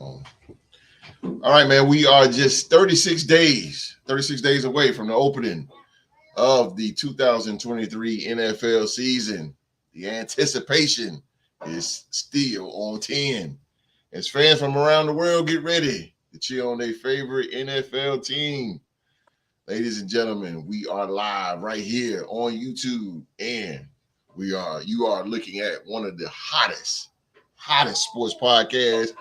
All right, man. We are just 36 days away from the opening of the 2023 NFL season. The anticipation is still on 10. As fans from around the world get ready to cheer on their favorite NFL team. Ladies and gentlemen, we are live right here on YouTube, and you are looking at one of the hottest sports podcasts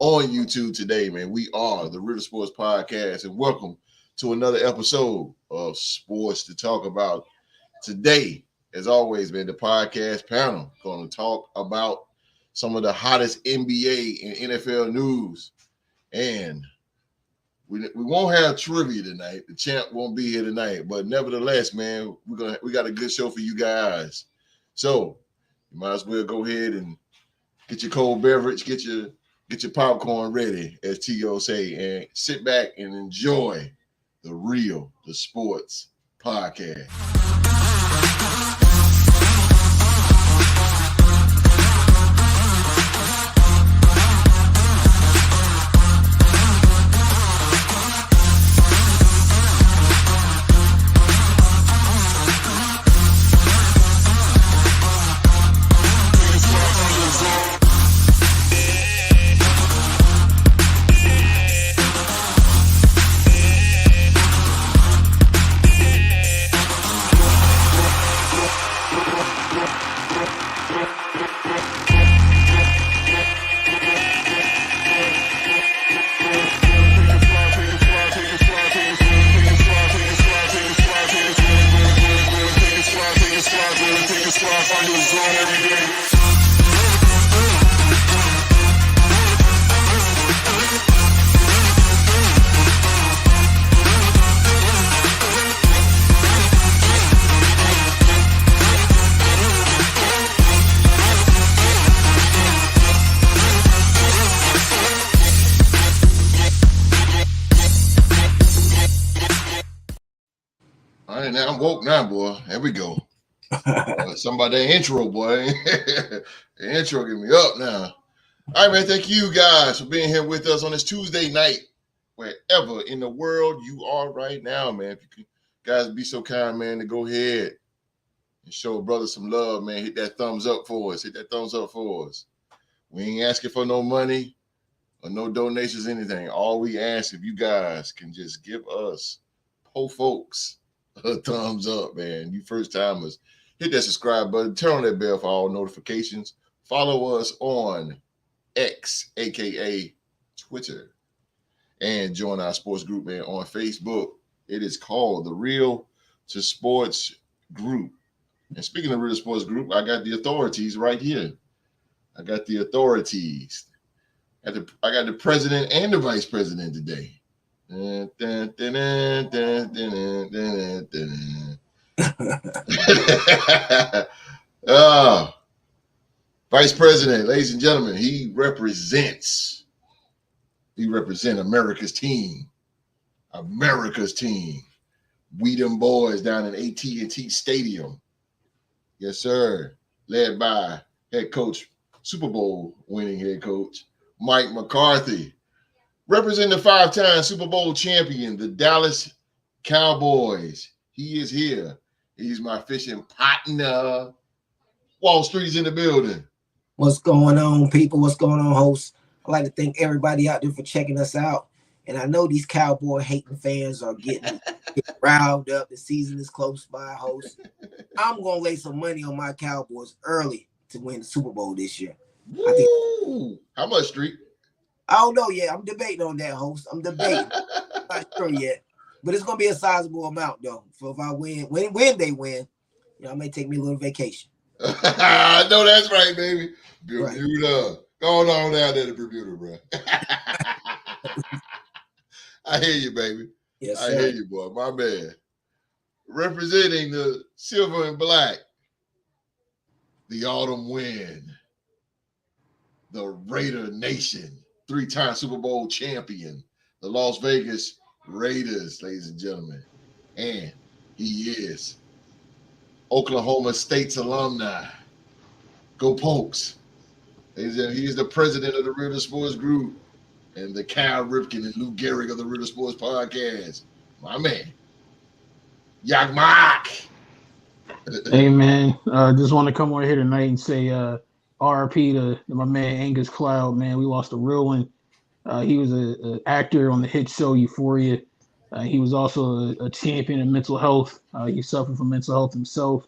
on YouTube today, man. We are the Real Sports Podcast, and welcome to another episode of Sports to Talk About. Today, as always, man, the podcast panel going to talk about some of the hottest NBA and NFL news, and we won't have trivia tonight. The champ won't be here tonight, but nevertheless, man, we got a good show for you guys. So you might as well go ahead and get your cold beverage, get your popcorn ready, as T.O. say, and sit back and enjoy the Sports Podcast. All right, now I'm woke now, boy. There we go. Somebody that intro, boy. The intro get me up now. All right, man. Thank you guys for being here with us on this Tuesday night, wherever in the world you are right now, man. If you can, guys, be so kind, man, to go ahead and show a brother some love, man. Hit that thumbs up for us. Hit that thumbs up for us. We ain't asking for no money or no donations, anything. All we ask, if you guys can just give us, folks, a thumbs up, man. You first timers, hit that subscribe button, turn on that bell for all notifications. Follow us on X, aka Twitter, and join our sports group, man, on Facebook. It is called the Real to Sports Group. And speaking of Real Sports Group, I got the authorities right here. I got the authorities. I got the president and the vice president today. Vice President, ladies and gentlemen, he represents America's team. We them boys down in AT&T Stadium. Yes, sir. Led by head coach, Super Bowl winning head coach, Mike McCarthy. Representing the 5-time Super Bowl champion, the Dallas Cowboys. He is here. He's my fishing partner. Wall Street's in the building. What's going on, people? What's going on, hosts? I'd like to thank everybody out there for checking us out. And I know these Cowboy hating fans are getting riled up. The season is close by, host. I'm going to lay some money on my Cowboys early to win the Super Bowl this year. How much, Street? I don't know yet. I'm debating on that, host. I'm debating. I'm not sure yet. But it's going to be a sizable amount, though. So if I win, when they win, I may take me a little vacation. I know that's right, baby. Bermuda. Right. Going on down there to Bermuda, bro. I hear you, baby. Yes, I sir. hear you, boy. My man. Representing the silver and black, the autumn wind, the Raider Nation, 3-time Super Bowl champion, the Las Vegas Raiders, ladies and gentlemen. And he is Oklahoma State's alumni. Go Pokes. He is the president of the Real Sports Group. and the Cal Ripken and Lou Gehrig of the Real Sports Podcast. My man. Yak Mak. Hey man, just want to come on here tonight and say RIP to my man Angus Cloud, man. We lost a real one. He was an actor on the hit show Euphoria. He was also a champion in mental health. He suffered from mental health himself.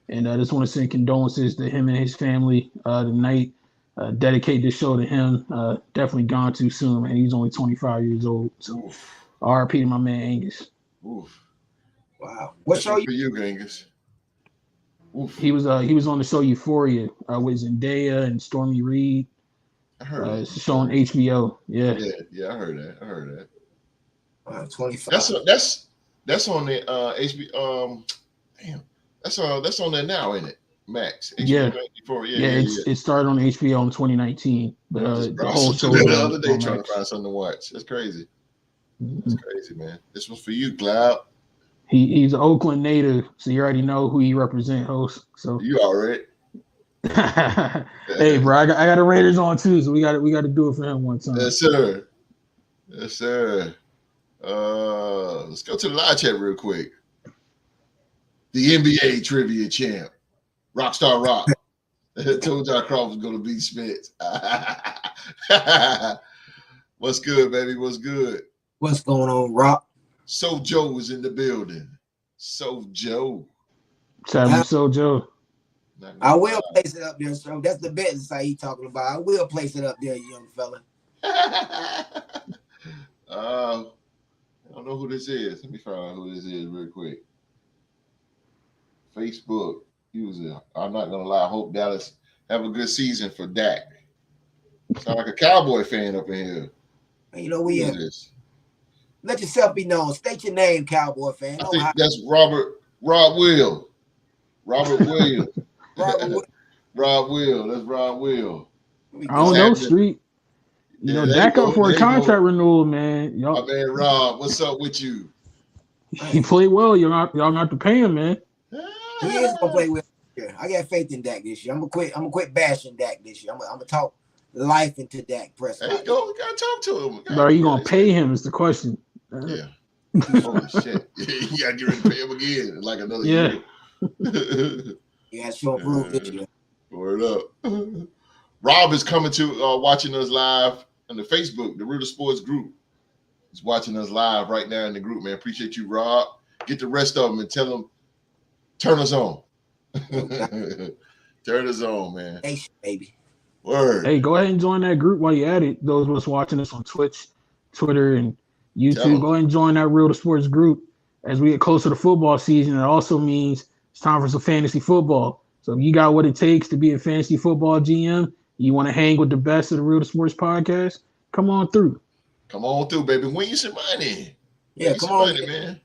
And I just want to send condolences to him and his family tonight. Dedicate this show to him. Definitely gone too soon, man. He's only 25 years old. So RIP to my man Angus. Oof. Wow. What show for you, Angus? Oof. He was on the show Euphoria with Zendaya and Stormy Reed. I heard it. It's a show on HBO. Yeah, I heard that. 25. That's on the HBO. Damn, that's on there now, isn't it? Max. HBO yeah. It started on HBO in 2019, but the whole show the was other day on trying Max. to find something to watch. That's crazy. Mm-hmm. That's crazy, man. This was for you, Cloud. He's an Oakland native, so you already know who he represents, host. So you already. Hey, bro, I got the Raiders on too, so we got to do it for him one time. Yes, sir. Let's go to the live chat real quick. The NBA trivia champ, Rockstar Rock. Told y'all Crawford was gonna beat Spence. What's good, baby? What's good? What's going on, Rock? So Joe is in the building. So Joe. Shout out to So Joe. I will place it up there, so that's the business I he talking about. I will place it up there, young fella. I don't know who this is. Let me find out who this is real quick. Facebook user. I'm not gonna lie. I hope Dallas have a good season for Dak. Sound like a Cowboy fan up in here. You know we this? Let yourself be known. State your name, Cowboy fan. I think that's Rob Will. Robert Williams. Rob Will. That's Rob Will. I don't know, Street. You know, Dak up for a contract renewal, man. My man Rob, what's up with you? He played well. Y'all not have to pay him, man. He is gonna play well. I got faith in Dak this year. I'm gonna quit bashing Dak this year. I'm gonna talk life into Dak Prescott. There you go. We gotta talk to him. But are you gonna pay him? Is the question. Yeah. Holy shit. You gotta get ready to pay him again in like another year. Yeah, sure prove this year. Word up. Rob is coming to watching us live on the Facebook, the Real Sports group. He's watching us live right now in the group, man. Appreciate you, Rob. Get the rest of them and tell them, turn us on. Turn us on, man. Hey, baby. Word. Hey, go ahead and join that group while you're at it. Those of us watching us on Twitch, Twitter, and YouTube, go ahead and join that Real Sports group. As we get closer to football season, it also means it's time for some fantasy football. So if you got what it takes to be a fantasy football GM, you want to hang with the best of the Real Sports Podcast, come on through. Come on through, baby. Win you some money. Yeah, come on, money, man.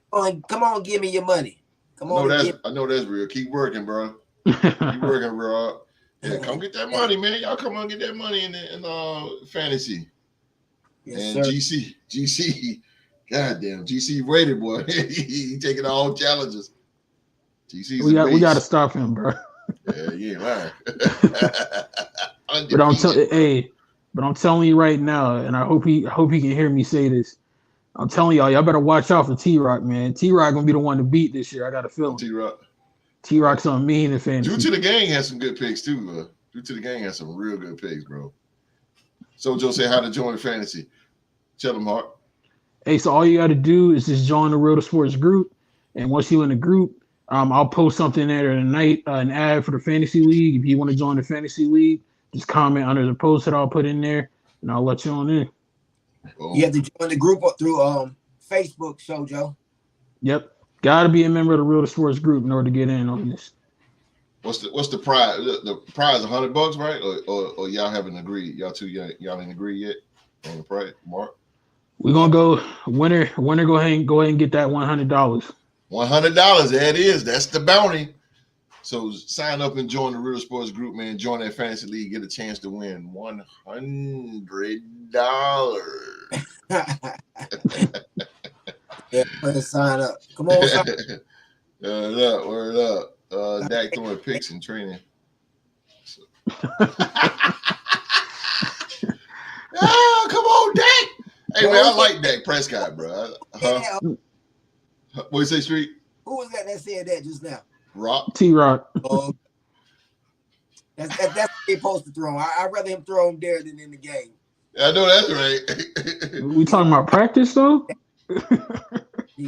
Come on, give me your money. Come on. I know that's real. Keep working, bro. Keep working, bro. Yeah, come get that money, man. Y'all come on get that money in fantasy. Yes, and sir. GC, goddamn, GC rated, boy. He taking all challenges. GC's we got to stop him, bro. Yeah, you ain't lying. But I'm telling you right now, and I hope he can hear me say this. I'm telling y'all better watch out for T-Rock, man. T-Rock gonna be the one to beat this year. I got a feeling. T-Rock's on mean in fantasy. Due to the Gang has some good picks too, bro. Due to the Gang has some real good picks, bro. So Joe said how to join the fantasy. Tell them, Mark. Hey, so all you got to do is just join the Real Sports group, and once you're in the group, I'll post something there tonight, an ad for the fantasy league. If you want to join the fantasy league, just comment under the post that I'll put in there, and I'll let you on in. Boom. You have to join the group through Facebook, Joe. Yep, got to be a member of the Real Sports group in order to get in on this. What's the prize? The prize $100, right? Or y'all haven't agreed? Y'all ain't agreed yet on the price, Mark? We're gonna go winner. Go ahead and get that $100. $100. There it is. That's the bounty. So sign up and join the Real Sports group, man. Join that fantasy league. Get a chance to win $100. Yeah, sign up. Come on, sign up. Word up. Dak throwing picks in training. Oh, come on, Dak. Hey, man, I like Dak Prescott, bro. What you say, Street? Who was that said that just now? Rock. T-Rock. Oh, that's what they're supposed to throw him. I'd rather him throw him there than in the game. I know that's right. We talking about practice, though?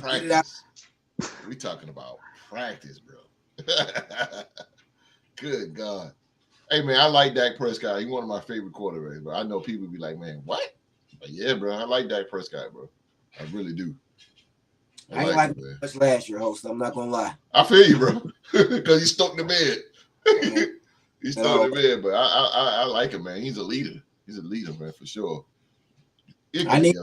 Practice. We talking about practice, bro. Good God. Hey, man, I like Dak Prescott. He's one of my favorite quarterbacks, but I know people be like, man, what? But yeah, bro, I like Dak Prescott, bro. I really do. I ain't like it much last year, host. I'm not gonna lie. I feel you, bro, because he stuck the bed. He's stuck the bed, but I like him, man. He's a leader. He's a leader, man, for sure. I need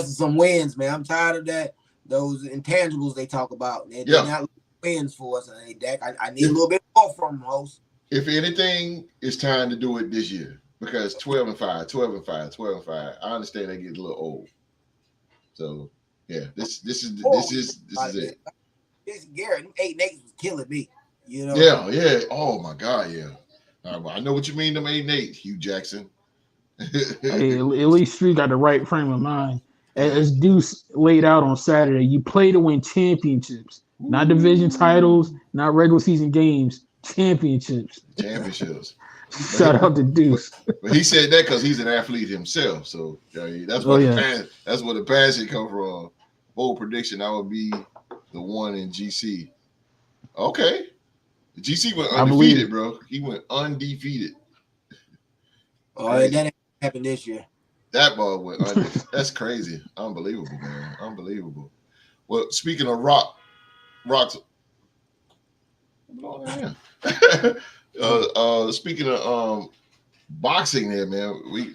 some wins, man. I'm tired of that. Those intangibles they talk about. They're not wins for us. Hey, Dak, I need a little bit more from him, host. If anything, it's time to do it this year because 12-5. I understand they get a little old. So yeah, this is it. This Garrett 8-8 was killing me. You know. Yeah. Oh my God, yeah. I know what you mean. Them 8-8, Hugh Jackson. Hey, at least Street got the right frame of mind. As Deuce laid out on Saturday, you play to win championships, not division titles, not regular season games, championships. Shout out to Deuce. But he said that because he's an athlete himself, so that's where the passion come from. Bold prediction, I would be the one in GC. Okay, GC went undefeated, bro. He went undefeated. Oh, that didn't happen this year. That ball went under. That's crazy. Unbelievable, man. Unbelievable. Well, speaking of rocks. Speaking of boxing there, man,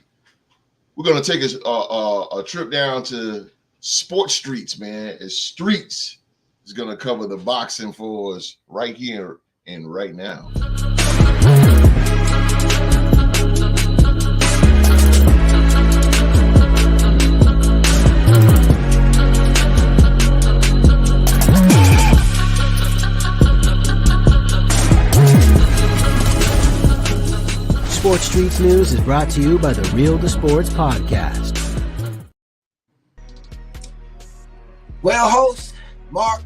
we're gonna take a trip down to Sports Streets, man. As Streets is gonna cover the boxing for us right here and right now. Sports Streets News is brought to you by the Real to Sports podcast. Well, host, Mark,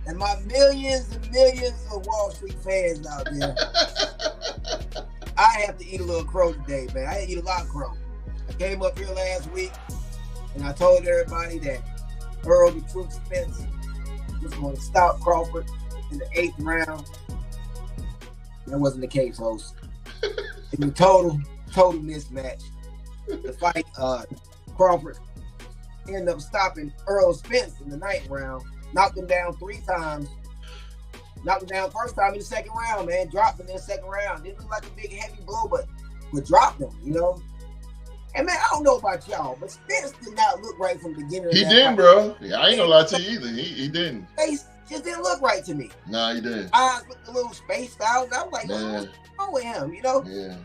and my millions and millions of Wall Street fans out there, I have to eat a little crow today, man. I eat a lot of crow. I came up here last week, and I told everybody that Earl the Truth Spence was going to stop Crawford in the 8th round. That wasn't the case, host. It was a total mismatch. The fight, Crawford ended up stopping Earl Spence in the 9th round, knocked him down 3 times. Knocked him down first time in the 2nd round, man. Dropped him in the 2nd round. Didn't look like a big heavy blow, but dropped him, you know. And man, I don't know about y'all, but Spence did not look right from the beginning. He didn't, bro. Yeah, I ain't gonna lie to you either. He didn't. Face just didn't look right to me. Nah, he didn't. Eyes looked a little spaced out. I was like, what's wrong with him, you know? Yeah.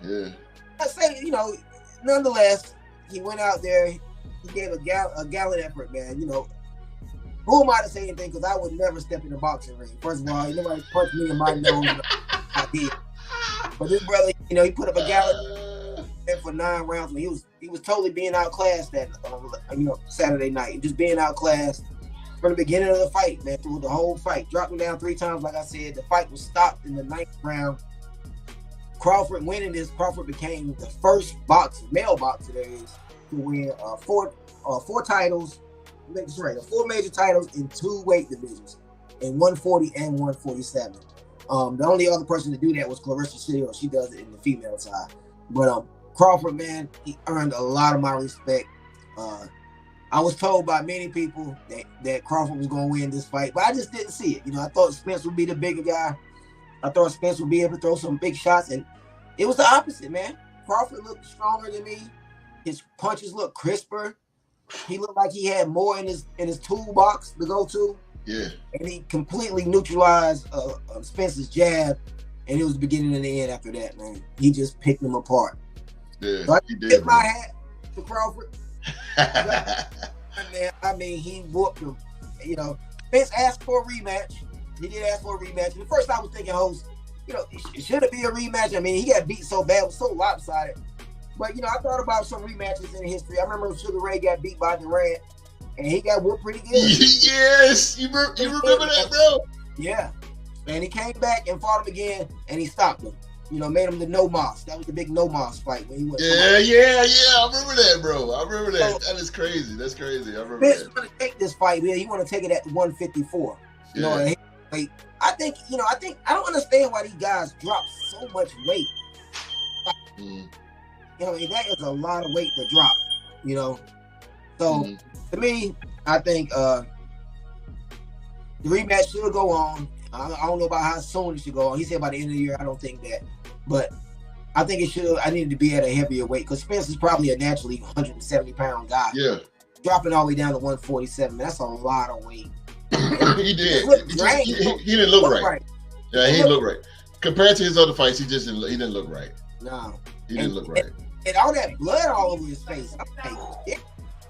I say, you know, nonetheless, he went out there. He gave a gallant effort, man. You know, who am I to say anything? Because I would never step in a boxing ring. First of all, nobody punched me in my nose. I did. But this brother, you know, he put up a gallant for 9 rounds. He was totally being outclassed that Saturday night. Just being outclassed from the beginning of the fight, man, through the whole fight. Dropped him down 3 times, like I said. The fight was stopped in the 9th round. Crawford winning this. Crawford became the first male boxer there is to win 4 titles. That's right, 4 major titles in 2 weight divisions, in 140 and 147. The only other person to do that was Clarissa Shields. She does it in the female side. But Crawford, man, he earned a lot of my respect. I was told by many people that Crawford was going to win this fight, but I just didn't see it. You know, I thought Spence would be the bigger guy. I thought Spence would be able to throw some big shots, and it was the opposite, man. Crawford looked stronger than me. His punches looked crisper. He looked like he had more in his toolbox to go to. Yeah. And he completely neutralized Spence's jab, and it was the beginning and the end after that, man. He just picked them apart. Yeah, so I he did. Tip my hat to Crawford. I mean, he whooped him. You know, Spence asked for a rematch. He did ask for a rematch. And at first I was thinking, host, you know, should it be a rematch? I mean, he got beat so bad, it was so lopsided. But I thought about some rematches in history. I remember Sugar Ray got beat by Durant, and he got whooped pretty good. Yes, you remember that, bro? Yeah, and he came back and fought him again, and he stopped him. Made him the no moss. That was the big no moss fight when he went. Yeah. I remember that, bro. I remember that. That is crazy. That's crazy. I remember Vince that. want to take this fight here. He want to take it at 154. Yeah. I think I don't understand why these guys drop so much weight. Mm. That is a lot of weight to drop. So to me, I think the rematch should go on. I don't know about how soon it should go on. He said by the end of the year. I don't think that, but I think it should. I needed to be at a heavier weight because Spence is probably a naturally 170-pound guy. Yeah, dropping all the way down to 147. That's a lot of weight. he did. He didn't look right. Yeah, he didn't look right compared to his other fights. He didn't look right. No, he didn't look right. And all that blood all over his face.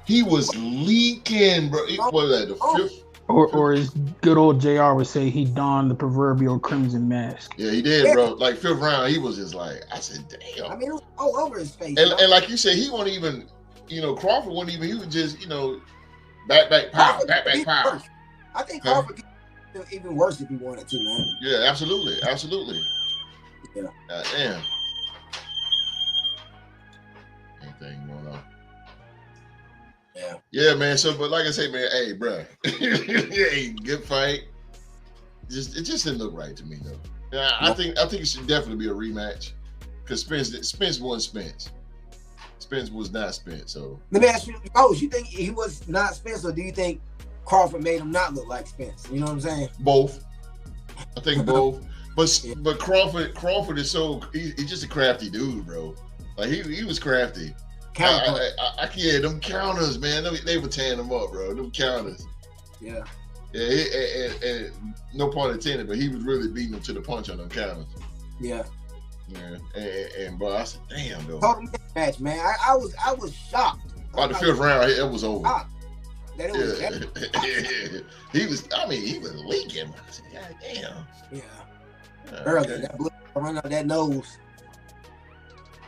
He was leaking, bro. What was that? The fifth. Or as good old JR would say, he donned the proverbial crimson mask. Yeah, he did, bro. Like fifth round, he was just like, I said, damn. I mean, it was all over his face. And like you said, he wasn't even, Crawford wasn't even, he was just, back, pow. I think Crawford could do even worse if he wanted to, man. Yeah, absolutely. Yeah. Damn. Anything going on. Yeah, man. So, but like I say, man, hey, bro, hey, good fight. It just didn't look right to me, though. Yeah, I think it should definitely be a rematch because Spence wasn't Spence. Spence was not Spence. So let me ask you, you think he was not Spence, or do you think Crawford made him not look like Spence? You know what I'm saying? Both. I think both. But Crawford is he's just a crafty dude, bro. Like he was crafty. Yeah, them counters, man. They were tearing them up, bro. Them counters. Yeah. Yeah, and no pun intended, but he was really beating them to the punch on them counters. Yeah. Yeah, and but I said, damn, though. Total match, man. I was shocked. By the fifth round, it was over. He was leaking. I said, God damn. Yeah. Early, that blood running out that nose.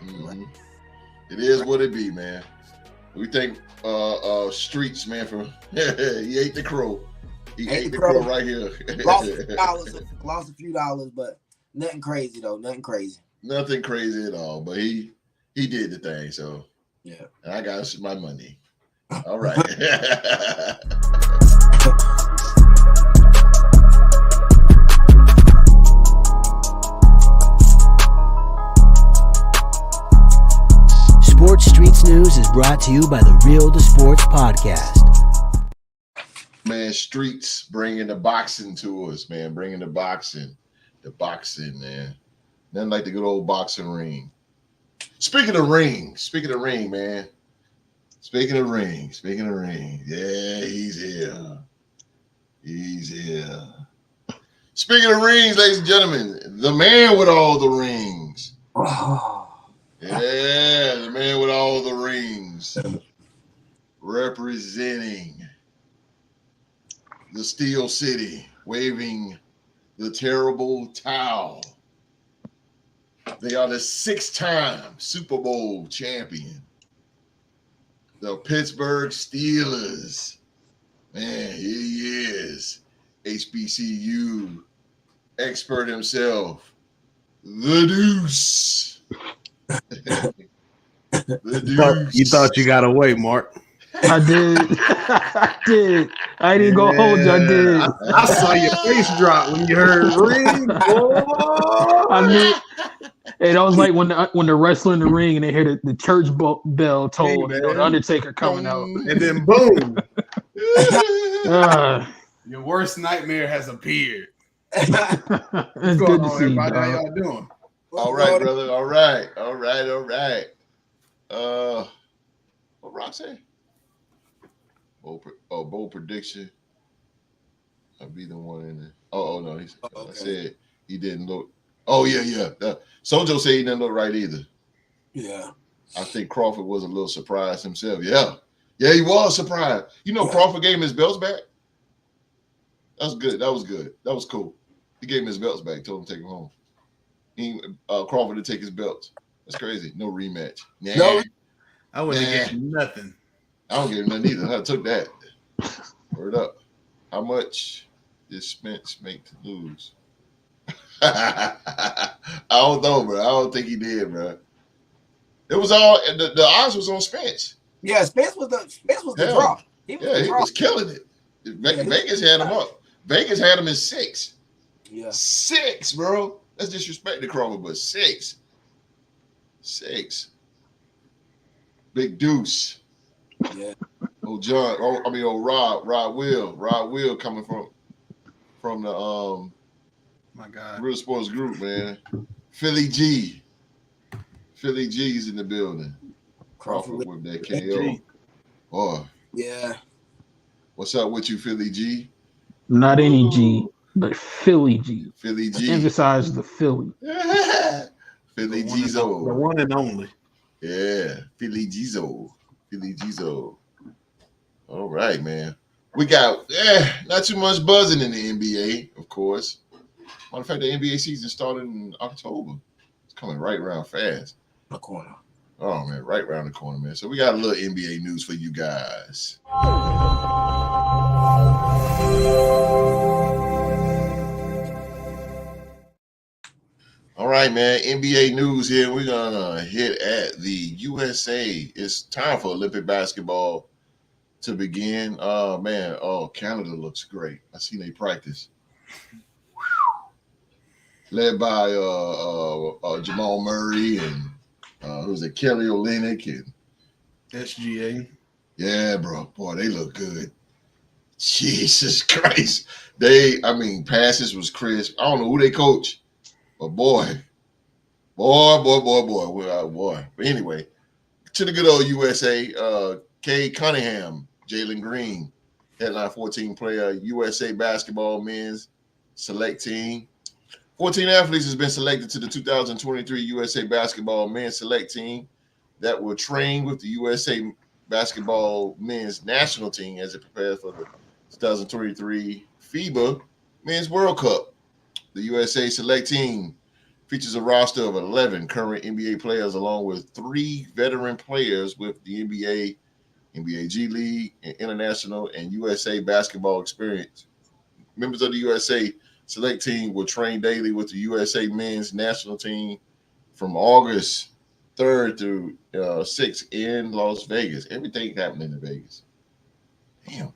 Mm-hmm. It is what it be, man. We thank Streets, man, for he ate the crow. He ate the crow right here. Lost a few dollars, but nothing crazy though. Nothing crazy. Nothing crazy at all. But he did the thing, so yeah. And I got my money. All right. Sports Streets News is brought to you by the Real to Sports Podcast. Man, Streets bringing the boxing to us, man. Bringing the boxing, man. Nothing like the good old boxing ring. Speaking of ring, man. Speaking of ring. Yeah, he's here. Speaking of rings, ladies and gentlemen, the man with all the rings. Yeah, the man with all the rings. Representing the Steel City, waving the terrible towel. They are the 6-time Super Bowl champion. The Pittsburgh Steelers. Man, he is HBCU expert himself. The Deuce. The Deuce. You thought you got away, Mark. I did. I didn't go hold you. I did. I saw your face drop when you heard ring. Boy. I knew. And I was like when the wrestler in the ring and they hear the church bell toll, hey, the Undertaker coming out, and then boom, your your worst nightmare has appeared. it's What's good going to on, see you, everybody? How dog. y'all doing? All right, brother. All right. What Rock say? Bold prediction. I'll be the one in there. Oh no, he okay. I said he didn't look. Oh yeah. Sojo said he didn't look right either. Yeah. I think Crawford was a little surprised himself. Yeah, he was surprised. Crawford gave him his belts back. That's good. That was good. That was cool. He gave him his belts back. Told him to take them home. Crawford to take his belts. That's crazy. No rematch. Nah, No. I wouldn't Nah. get you nothing. I don't get nothing either. I took that. Word up. How much did Spence make to lose? I don't know, bro. I don't think he did, bro. It was all the odds was on Spence. Yeah, Spence was the Hell, draw. He was the He draw. was killing it. Vegas had him up. Vegas had him in 6. Yeah. 6, bro. That's disrespect to Crawford, but 6. Big Deuce. Yeah. Rod Will coming from the My God. Real Sports Group, man. Philly G's in the building. Crawford with that KO. G. Boy, Yeah. what's up with you, Philly G? Not any G, but Philly G. Philly G. Emphasize the Philly. Philly The Gizo. one and only. Yeah, Philly Gizo. All right, man. We got not too much buzzing in the NBA, of course. Matter of fact, the NBA season started in October. It's coming right around fast. The corner. Oh, man, right around the corner, man. So we got a little NBA news for you guys. All right, man. NBA news here. We're gonna hit at the USA. It's time for Olympic basketball to begin. Canada looks great. I seen they practice. Led by Jamal Murray and who's it? Kelly Olynyk and SGA. yeah, bro. Boy, they look good. Jesus Christ. Passes was crisp. I don't know who they coach. But boy. But anyway, to the good old USA, Cade Cunningham, Jalen Green, headline 14-player USA basketball men's select team. 14 athletes has been selected to the 2023 USA basketball men's select team that will train with the USA basketball men's national team as it prepares for the 2023 FIBA Men's World Cup. The USA select team features a roster of 11 current NBA players along with 3 veteran players with the NBA, NBA G League, and international and USA basketball experience. Members of the USA select team will train daily with the USA men's national team from August 3rd through 6th in Las Vegas. Everything happening in Vegas. Damn.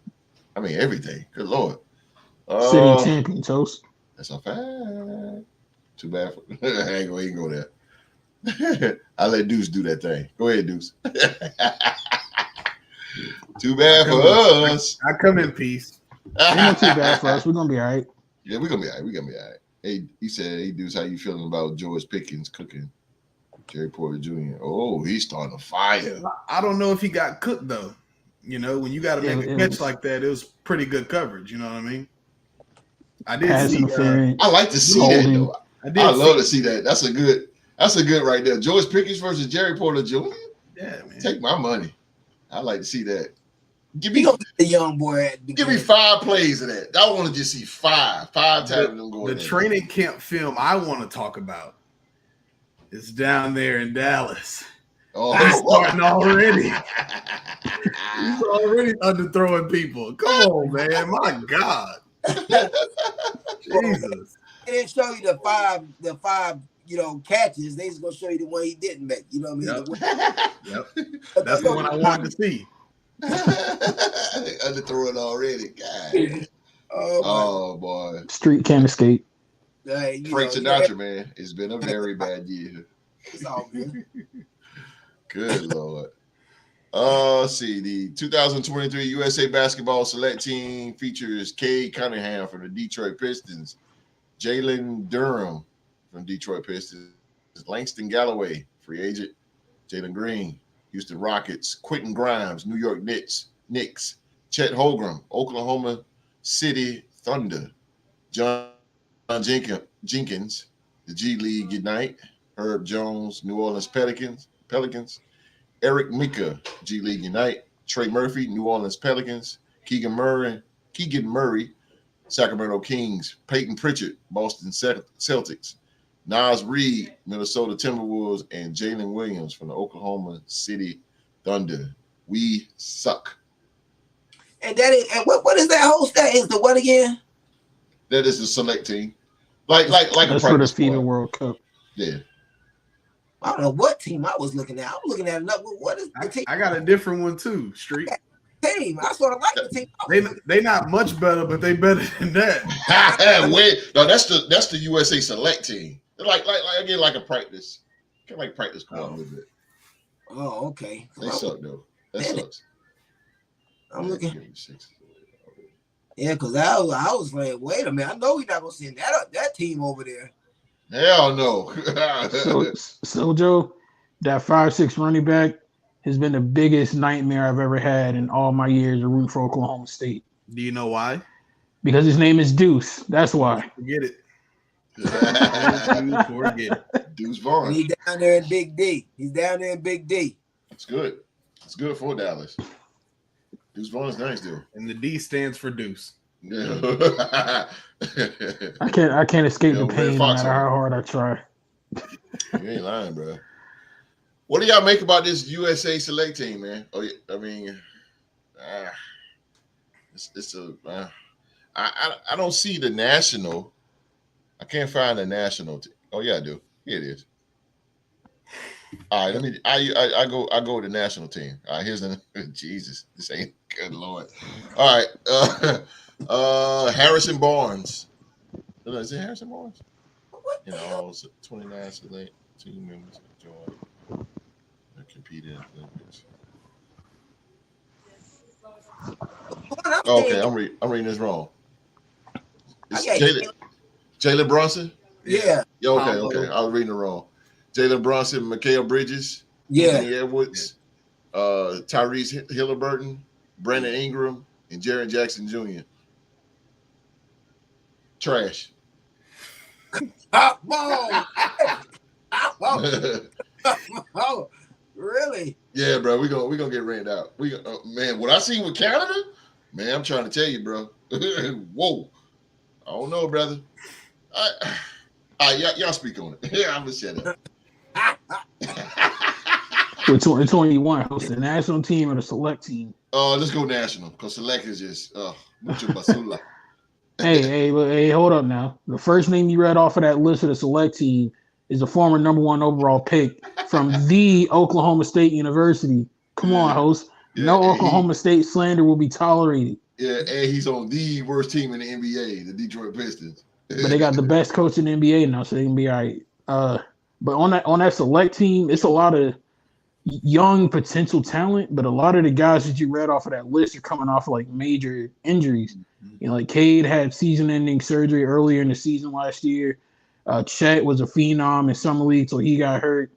Everything. Good Lord. City champion, Toast. That's a fact. Too bad. I ain't gonna go there. I let Deuce do that thing. Go ahead, Deuce. Too bad for us. I come in peace. Ain't not too bad for us. We're gonna be all right. Yeah, we're gonna be all right. Hey, he said, "Hey, Deuce, how you feeling about George Pickens cooking Jerry Porter Jr.?" Oh, he's starting a fire. I don't know if he got cooked though. You know, when you got to make a catch like that, it was pretty good coverage. You know what I mean? I did Pass see. interference. I like to see Holding. that though. I love to see that. That's a good right there. George Pickens versus Jerry Porter Jr. Yeah, man. Take my money. I like to see that. Give He me gonna get the young boy at the Give me 5 plays of that. I want to just see 5 times them going. The training camp film I want to talk about is down there in Dallas. Oh, He's starting already. He's already underthrowing people. Come on, man. My God. Jesus. They didn't show you the five, catches. They just gonna show you the one he didn't make. You know what I mean? Yep. That's the one I wanted to see. Underthrowing already. God. Oh boy. Street can't escape. Frank Sinatra, man. It's been a very bad year. It's all good. Good Lord. Let's see. The 2023 USA basketball select team features Cade Cunningham from the Detroit Pistons, Jalen Durham from Detroit Pistons, Langston Galloway, free agent, Jalen Green, Houston Rockets, Quentin Grimes, New York Knicks, Chet Holmgren, Oklahoma City Thunder, John Jenkins, the G League Ignite, Herb Jones, New Orleans Pelicans, Eric Mika, G League Unite, Trey Murphy, New Orleans Pelicans, Keegan Murray, Sacramento Kings, Peyton Pritchard, Boston Celtics, Nas Reed, Minnesota Timberwolves, and Jalen Williams from the Oklahoma City Thunder. We suck. And that is, and what is that host? That is the what again? That is the select team. Like That's a for the practice FIBA squad. World Cup. Yeah. I don't know what team I was looking at. I'm looking at another. What is the team? I got a different one too, Street. Team. I sort of like the team. They not much better, but they better than that. No, that's the USA select team. They're like again, like a practice. Kind of like practice squad a little bit. Oh, okay. They suck though. That sucks. I'm looking. Yeah, because I was like, wait a minute. I know we're not gonna send that team over there. Hell no. So Joe, that 5'6" running back has been the biggest nightmare I've ever had in all my years of rooting for Oklahoma State. Do you know why? Because his name is Deuce. That's why. Forget it. Forget it. Deuce Vaughn. He's down there in Big D. He's down there in Big D. It's good. It's good for Dallas. Deuce Vaughn is nice, dude. And the D stands for Deuce. Yeah. I can't escape the pain no Fox matter how hard I try. You ain't lying, bro. What do y'all make about this USA select team, man? Oh, I mean, I don't see the national. I can't find the national team. Oh yeah, I do. Here it is. All right, I go with the national team. All right, here's the Jesus. This ain't good, Lord. All right, Harrison Barnes. Is it Harrison Barnes? You know, 29 select team members joined. Competed in Olympics. Okay, I'm reading this wrong. It's Jalen Brunson? Yeah. Okay. I was reading it wrong. Jalen Brunson, Mikal Bridges, Anthony Edwards, Tyrese Haliburton, Brandon Ingram, and Jaren Jackson Jr. Trash. Oh, really? Yeah, bro. We gonna get rained out. Man, what I seen with Canada, man, I'm trying to tell you, bro. Whoa. I don't know, brother. Y'all speak on it. Yeah, I'm gonna shut up. Which 21 hosts the national team or the select team? Let's go national because select is just mucho basura. Hey, hold up now. The first name you read off of that list of the select team is a former #1 overall pick from the Oklahoma State University. Come on, host. Yeah, no Oklahoma State slander will be tolerated. Yeah, and he's on the worst team in the NBA, the Detroit Pistons. But they got the best coach in the NBA now, so they can be all right. But on that select team, it's a lot of young potential talent, but a lot of the guys that you read off of that list are coming off of like major injuries. You know, like Cade had season-ending surgery earlier in the season last year. Chet was a phenom in summer league, so he got hurt.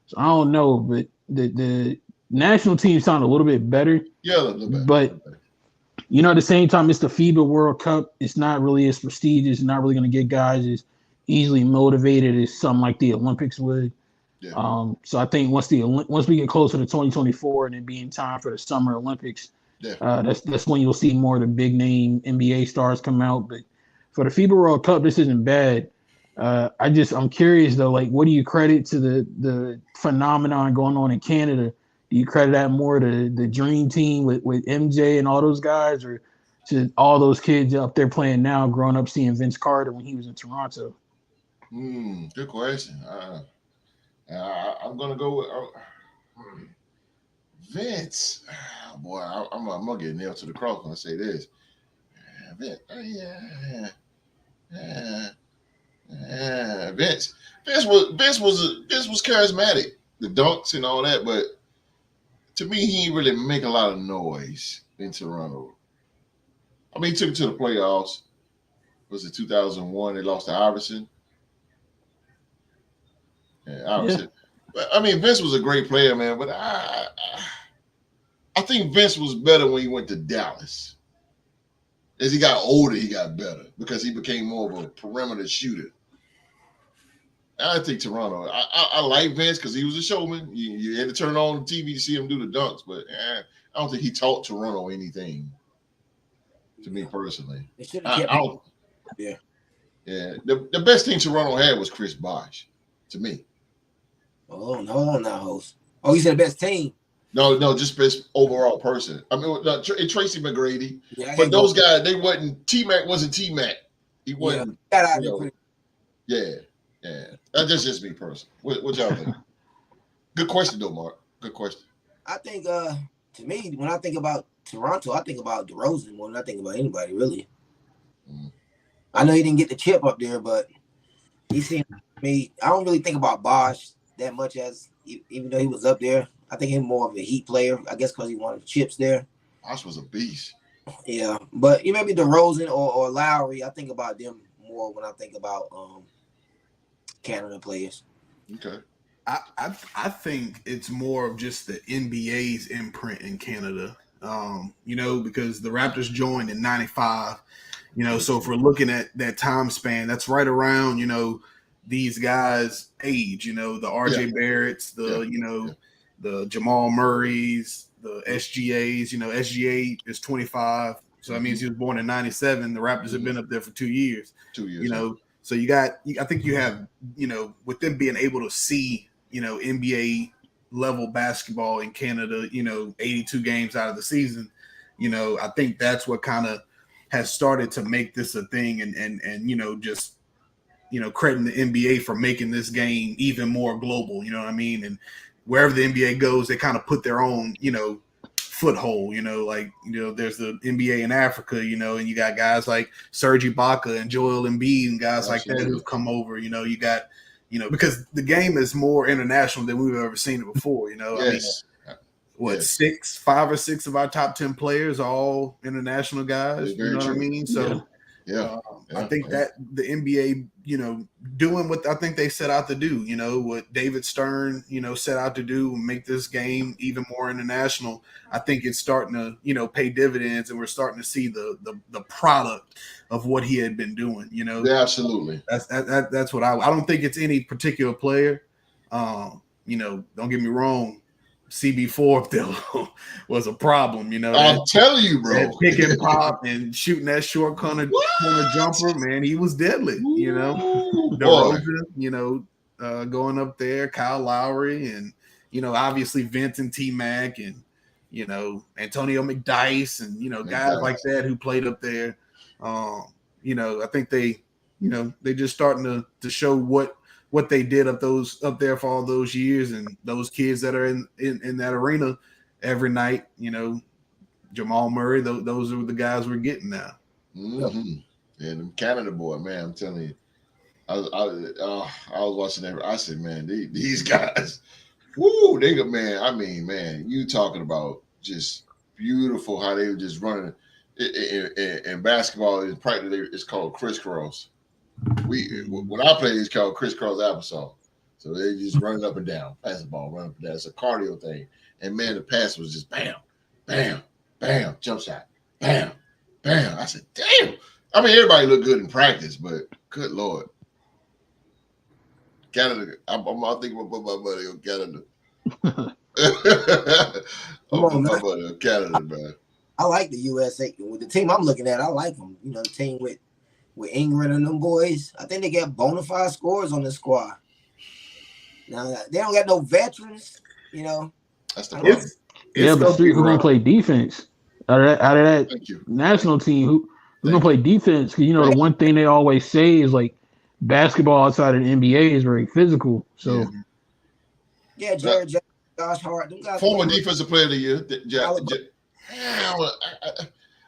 So I don't know, but the national team sound a little bit better. Yeah, a little bit. But you know, at the same time, it's the FIBA World Cup. It's not really as prestigious. It's not really going to get guys as easily motivated as something like the Olympics would. Yeah. So I think once we get closer to 2024 and it being time for the Summer Olympics, that's when you'll see more of the big name NBA stars come out. But for the FIBA World Cup, this isn't bad. I'm curious though, like, what do you credit to the phenomenon going on in Canada? Do you credit that more to the dream team with MJ and all those guys, or to all those kids up there playing now, growing up seeing Vince Carter when he was in Toronto? Good question. I'm gonna go with Vince. Boy, I'm gonna get nailed to the cross when I say this. Vince. Vince was charismatic, the dunks and all that, but to me, he didn't really make a lot of noise in Toronto. I mean, he took it to the playoffs. Was it 2001? They lost to Iverson. Yeah, Iverson. Yeah. But I mean, Vince was a great player, man. But I think Vince was better when he went to Dallas. As he got older, he got better because he became more of a perimeter shooter. I think Toronto. I like Vince because he was a showman. You had to turn on the TV to see him do the dunks, but I don't think he taught Toronto anything. To me personally, I Yeah, the best thing Toronto had was Chris Bosh, to me. Oh, no, now, host. Oh, you said the best team. No, just best overall person. I mean, Tracy McGrady, Yeah, I but can't go. those guys, they wasn't. T-Mac wasn't T-Mac. He Yeah, wasn't. got out You there know, pretty. yeah. That's just me personally. What y'all think? Good question, though, Mark. Good question. I think, to me, when I think about Toronto, I think about DeRozan more than I think about anybody, really. Mm. I know he didn't get the chip up there, but he seemed to me. I don't really think about Bosh that much as even though he was up there. I think he's more of a Heat player. I guess because he wanted the chips there. Bosh was a beast. Yeah, but you maybe DeRozan or Lowry. I think about them more when I think about Canada players. Okay. I think it's more of just the NBA's imprint in Canada. Because the Raptors joined in '95. So if we're looking at that time span, that's right around, these guys' age, the RJ Barretts, the Jamal Murrays, the SGAs, SGA is 25. So that means he was born in 97. The Raptors have been up there for 2 years. 2 years. So I think you have, with them being able to see, NBA level basketball in Canada, 82 games out of the season, I think that's what kind of has started to make this a thing and just, crediting the NBA for making this game even more global, you know what I mean? And wherever the NBA goes, they kind of put their own, foothold, there's the NBA in Africa, and you got guys like Serge Ibaka and Joel Embiid and guys like that who've come over, you got, because the game is more international than we've ever seen it before, Yes. I mean, 5 or 6 of our top 10 players are all international guys, you know what I mean? So I think that the NBA, doing what I think they set out to do, what David Stern, set out to do, make this game even more international. I think it's starting to, pay dividends, and we're starting to see the product of what he had been doing. Yeah, absolutely. That's what I don't think it's any particular player. Don't get me wrong. CB4 though was a problem, I'm telling you, bro. That pick and pop and shooting that short corner jumper, man, he was deadly. DeRozan, going up there, Kyle Lowry, and obviously Vince and T-Mac, and Antonio McDyess, and guys like that who played up there. I think they just starting to show what they did up there for all those years, and those kids that are in that arena every night, Jamal Murray, those are the guys we're getting now. Mm-hmm. And Canada boy, man, I'm telling you, I was watching that. I said, man, these guys, woo, they got, man. I mean, man, you talking about just beautiful how they were just running in basketball. In practice, it's called crisscross. When I play, it's called crisscross applesauce. So they just running up and down, pass the ball, run up and down. It's a cardio thing. And man, the pass was just bam, bam, bam, jump shot, bam, bam. I said, damn. I mean, everybody looked good in practice, but good Lord. Canada, I'm thinking about my buddy on Canada. My buddy on Canada, man. I like the USA. With the team I'm looking at, I like them. The team with Ingram and them boys, I think they got bona fide scorers on this squad. Now they don't got no veterans, That's the problem. But Street, who's gonna play defense out of that national team? Who's gonna play defense? Because the one thing they always say is like basketball outside of the NBA is very physical. So Jared Jackson, Josh Hart, them guys. Former defensive player of the year.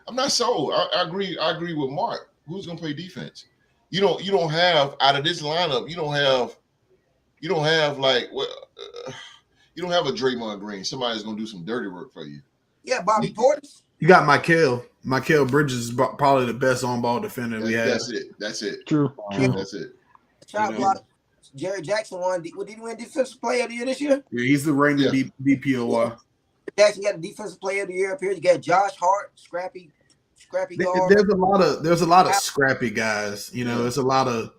I'm not sold. I agree with Mark. Who's gonna play defense? You don't have out of this lineup. You don't have like you don't have a Draymond Green. Somebody's gonna do some dirty work for you. Yeah, Bobby Portis. You got Michael Bridges is probably the best on-ball defender we have. That's it. True. That's it. Shot block. Jared Jackson won. Did he win Defensive Player of the Year this year? Yeah, he's the reigning DPOY. Jackson got the Defensive Player of the Year up here. You got Josh Hart, scrappy guard. There's a lot of scrappy guys. There's a lot of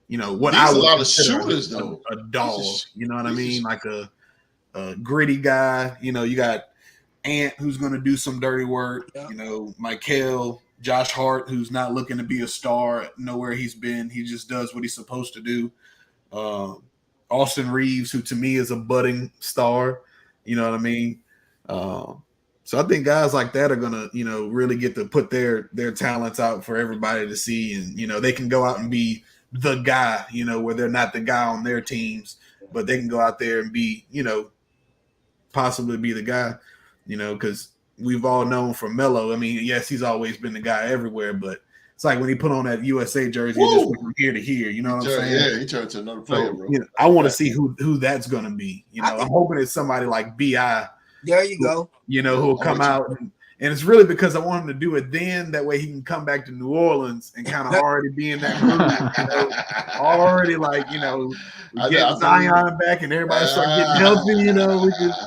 what These I would a lot of consider shooters though. A dog. You know what I mean? Like a gritty guy. You got Ant who's going to do some dirty work. Yeah. Michael. Josh Hart, who's not looking to be a star nowhere he's been. He just does what he's supposed to do. Austin Reeves, who to me is a budding star. You know what I mean? So I think guys like that are gonna, really get to put their talents out for everybody to see, and they can go out and be the guy, where they're not the guy on their teams, but they can go out there and be, possibly be the guy, because we've all known from Melo. I mean, yes, he's always been the guy everywhere, but it's like when he put on that USA jersey, it just went from here to here. You know what I'm saying? Yeah, he turned to another player, bro. I want to see who that's going to be. I'm hoping it's somebody like B.I. There you go. Who'll come out. And it's really because I want him to do it then. That way he can come back to New Orleans and kind of already be in that mood. Already get Zion back and everybody start getting healthy. We just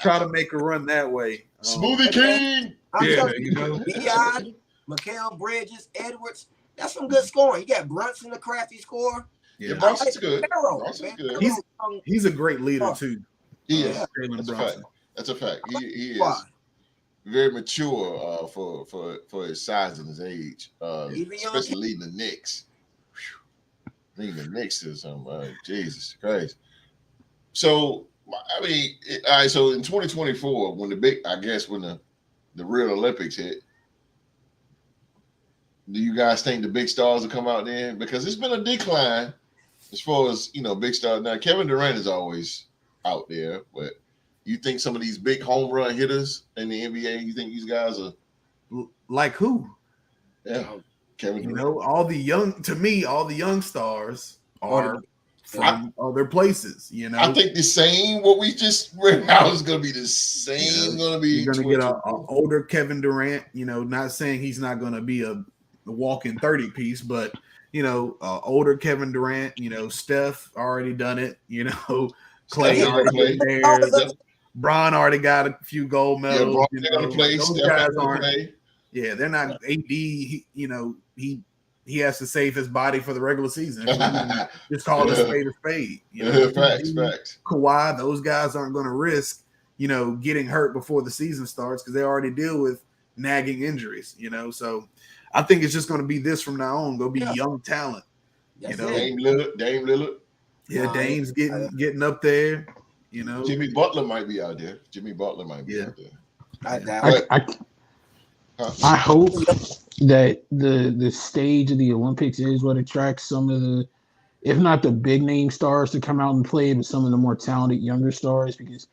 try to make a run that way. Smoothie King. I'm telling you, Beyond, Mikal Bridges, Edwards, that's some good scoring. You got Brunson, the crafty scorer. Yeah, Brunson's good. Brunson's good. He's a great leader too. He is. That's a fact. That's a fact. He is very mature for his size and his age, especially leading the Knicks. Leading the Knicks is Jesus Christ. So I mean, all right. So in 2024, when the real Olympics hit, do you guys think the big stars will come out then? Because it's been a decline as far as big stars. Now Kevin Durant is always out there, but you think some of these big home run hitters in the NBA, you think these guys are like who? Yeah, Kevin Durant. All the young stars are from other places. I think the same. What we just read out is going to be the same. You're going to get an older Kevin Durant. Not saying he's not going to be a walking 30 piece, but older Kevin Durant. Steph already done it. Clay already there. Bron already got a few gold medals. Those guys aren't. Yeah, they're not AD. He has to save his body for the regular season. Just call it a spade. Facts. Kawhi, those guys aren't going to risk, getting hurt before the season starts because they already deal with nagging injuries. So I think it's just going to be this from now on. Go be young talent. Dame Lillard. Yeah, Dame's getting up there. Jimmy Butler might be out there. I hope that the stage of the Olympics is what attracts some of the, if not the big name stars to come out and play, but some of the more talented younger stars. Because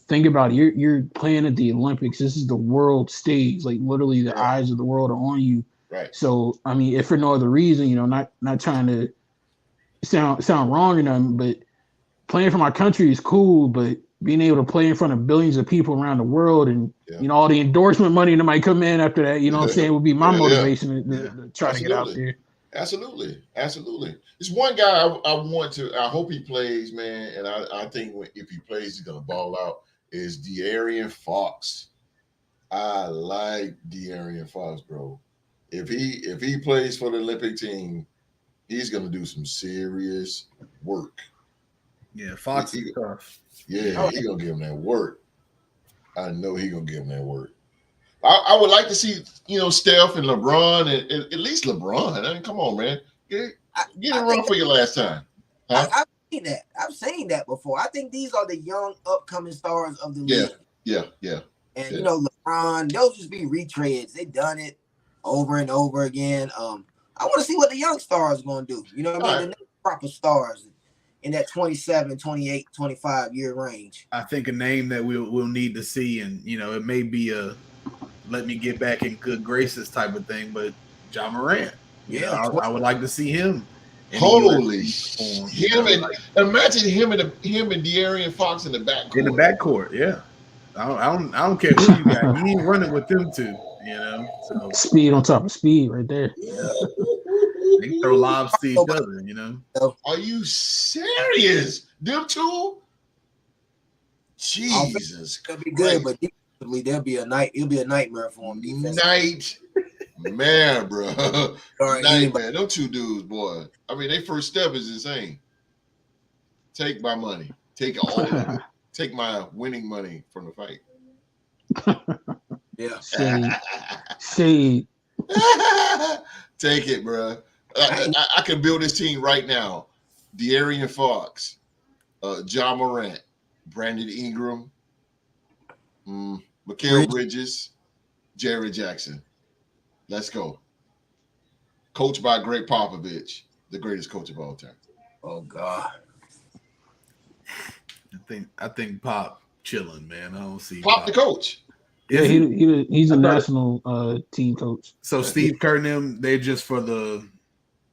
think about it, you're playing at the Olympics. This is the world stage. Like literally, the eyes of the world are on you. Right. So I mean, if for no other reason, not trying to sound wrong or nothing, but playing for my country is cool, but being able to play in front of billions of people around the world and, all the endorsement money that might come in after that, what I'm saying, would be my motivation to try to get out there. Absolutely. There's one guy I hope he plays, man, and I think if he plays, he's going to ball out, is De'Aaron Fox. I like De'Aaron Fox, bro. If he plays for the Olympic team, he's going to do some serious work. Yeah, Fox is tough. Yeah, he gonna give him that work. I know he gonna give him that work. I would like to see, Steph and LeBron, and at least LeBron. I mean, come on, man, get a run for your last time. Huh? I've seen that. I've seen that before. I think these are the young upcoming stars of the league. Yeah. And LeBron, they'll just be retreads. They've done it over and over again. I want to see what the young stars are gonna do. You know what I mean? The next crop of stars in that 27, 28, 25 year range. I think a name that we'll need to see, and it may be a let me get back in good graces type of thing, but Ja Morant. I would like to see him. Holy imagine him and De'Aaron Fox in the backcourt. In the backcourt, yeah. I don't care who you got. He ain't running with them two, So speed on top of speed right there. Yeah. They throw lobs to each other, Are you serious? Them two? Jesus, it'll be good, but defensively, it'll be a nightmare for him. Nightmare, bro. Nightmare. Them two dudes, boy. I mean, their first step is insane. Take my money. Take all of it. Take my winning money from the fight. Yeah. Say Take it, bro. I can build this team right now. De'Aaron Fox, John Morant, Brandon Ingram, Mikal Bridges, Jared Jackson. Let's go. Coached by Greg Popovich, the greatest coach of all time. Oh God. I think Pop chilling, man. I don't see Pop the coach. Yeah, he's a national team coach. So Steve Kerr and them, they're just for the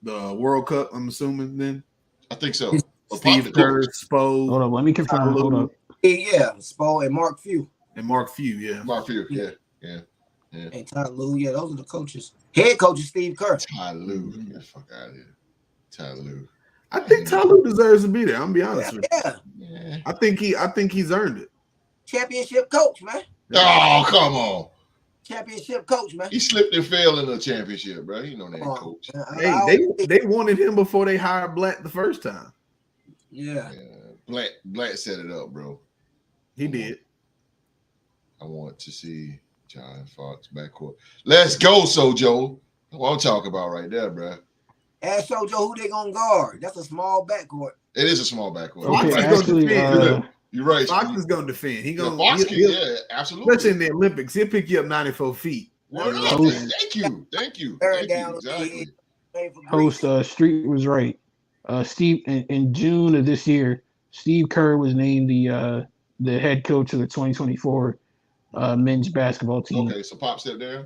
World Cup, I'm assuming then? I think so. Steve Kerr, Spo. Hold up, let me confirm. Hold up. Yeah, Spo and Mark Few. Mark Few. Mark Few, yeah. And Ty Lue, yeah, those are the coaches. Head coach is Steve Kerr. Ty Lue, get the fuck out of here. Ty Lue. I think Ty Lue deserves to be there. I'm gonna be honest with you. Yeah. I think he's earned it. Championship coach, man. Oh, come on. Championship coach, man. He slipped and fell in the championship, bro. You know that coach. Hey, they wanted him before they hired Black the first time. Yeah. Black set it up, bro. He did. I want to see John Fox backcourt. Let's go, Sojo. That's what I'm talking about right there, bro. Ask Sojo who they gonna guard. That's a small backcourt. It is a small backcourt. Okay, actually, you're right. Fox is gonna defend. He gonna absolutely. Especially in the Olympics, he'll pick you up 94 feet. Thank you. Exactly. Host Street was right. Steve in June of this year, Steve Kerr was named the head coach of the 2024 men's basketball team. Okay, so Pop stepped down.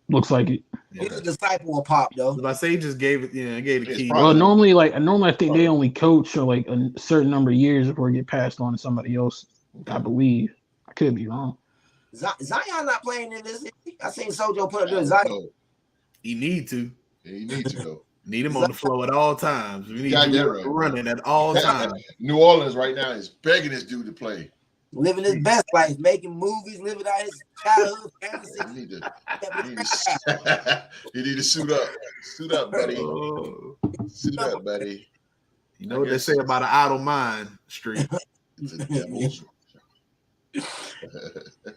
Looks like it. He's a disciple of Pop, though. But I say he just gave it. Yeah, gave the key. Well, normally I think they only coach for like a certain number of years before it get passed on to somebody else. Okay. I believe. I could be wrong. Zion not playing in this. I seen Sojo put up there. Zion. He need to. Yeah, he needs to though. Need him on the floor at all times. We need to running at all times. New Orleans right now is begging this dude to play. Living his best life, making movies, living out his childhood fantasy. He need to suit up. Suit up, buddy. Suit up, buddy. You know what they say about an idle mind, Street. It's a devil's. What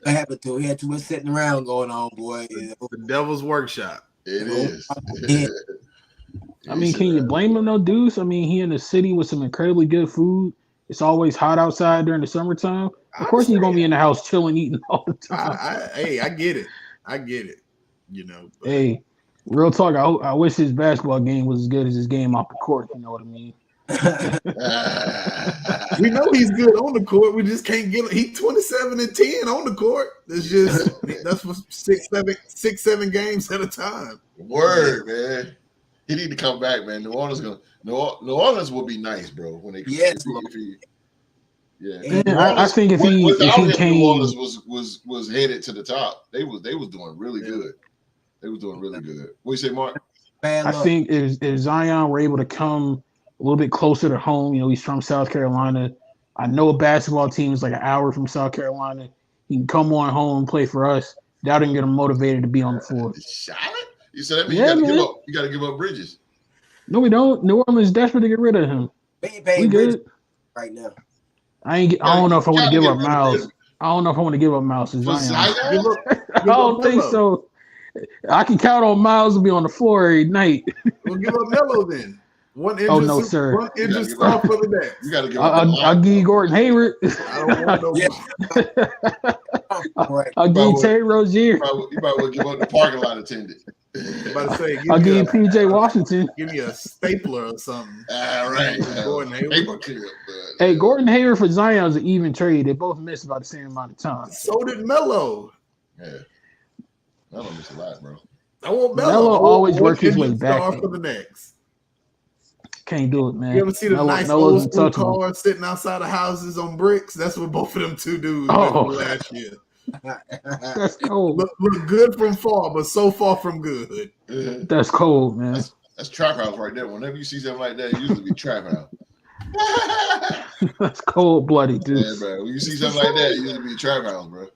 happened to him? He had too much sitting around going on, boy. The devil's workshop. It is. I mean, can you blame him though, Deuce? I mean, he in the city with some incredibly good food. It's always hot outside during the summertime. Of course, he's gonna be in the house chilling, eating all the time. I get it. I get it. You know. But. Hey, real talk. I wish his basketball game was as good as his game off the court. You know what I mean? We know he's good on the court. We just can't get him. He's 27-10 on the court. It's just that's for 6-7 games at a time. Word, man. He need to come back, man. New Orleans will be nice, bro. When they I think if he came, New Orleans was headed to the top. They was doing really good. They was doing really good. What you say, Mark? I think if Zion were able to come a little bit closer to home, you know, he's from South Carolina. I know a basketball team is like an hour from South Carolina. He can come on home and play for us. That didn't get him motivated to be on the floor. Charlotte? You said that means you got to give up Bridges. No, we don't. New Orleans is desperate to get rid of him. We good right now. I don't know if I want to give up Miles. I don't know if I want to give up Miles to Zion. I don't think so. I can count on Miles to be on the floor every night. We'll give up Melo then. One injured star for the next. You got to give up. I'll give you Gordon Hayward. I don't want no. I'll give you Terry Rozier. You might want to give up the parking lot attendant. I'll give you PJ Washington. Give me a stapler or something. All right. Gordon Hayward. Hey, Gordon Hayward for Zion is an even trade. They both missed about the same amount of time. So did Melo. Yeah. Melo missed a lot, bro. I want Melo always work his way back. For the next. Can't do it, man. You ever see the nice old school cars sitting outside of houses on bricks? That's what both of them two dudes did last year. That's cold. Look good from far, but so far from good. That's cold, man. That's trap house right there. Whenever you see something like that, it usually be trap house. That's cold bloody, dude. Yeah, bro. When you see something like that, it usually be trap house, bro.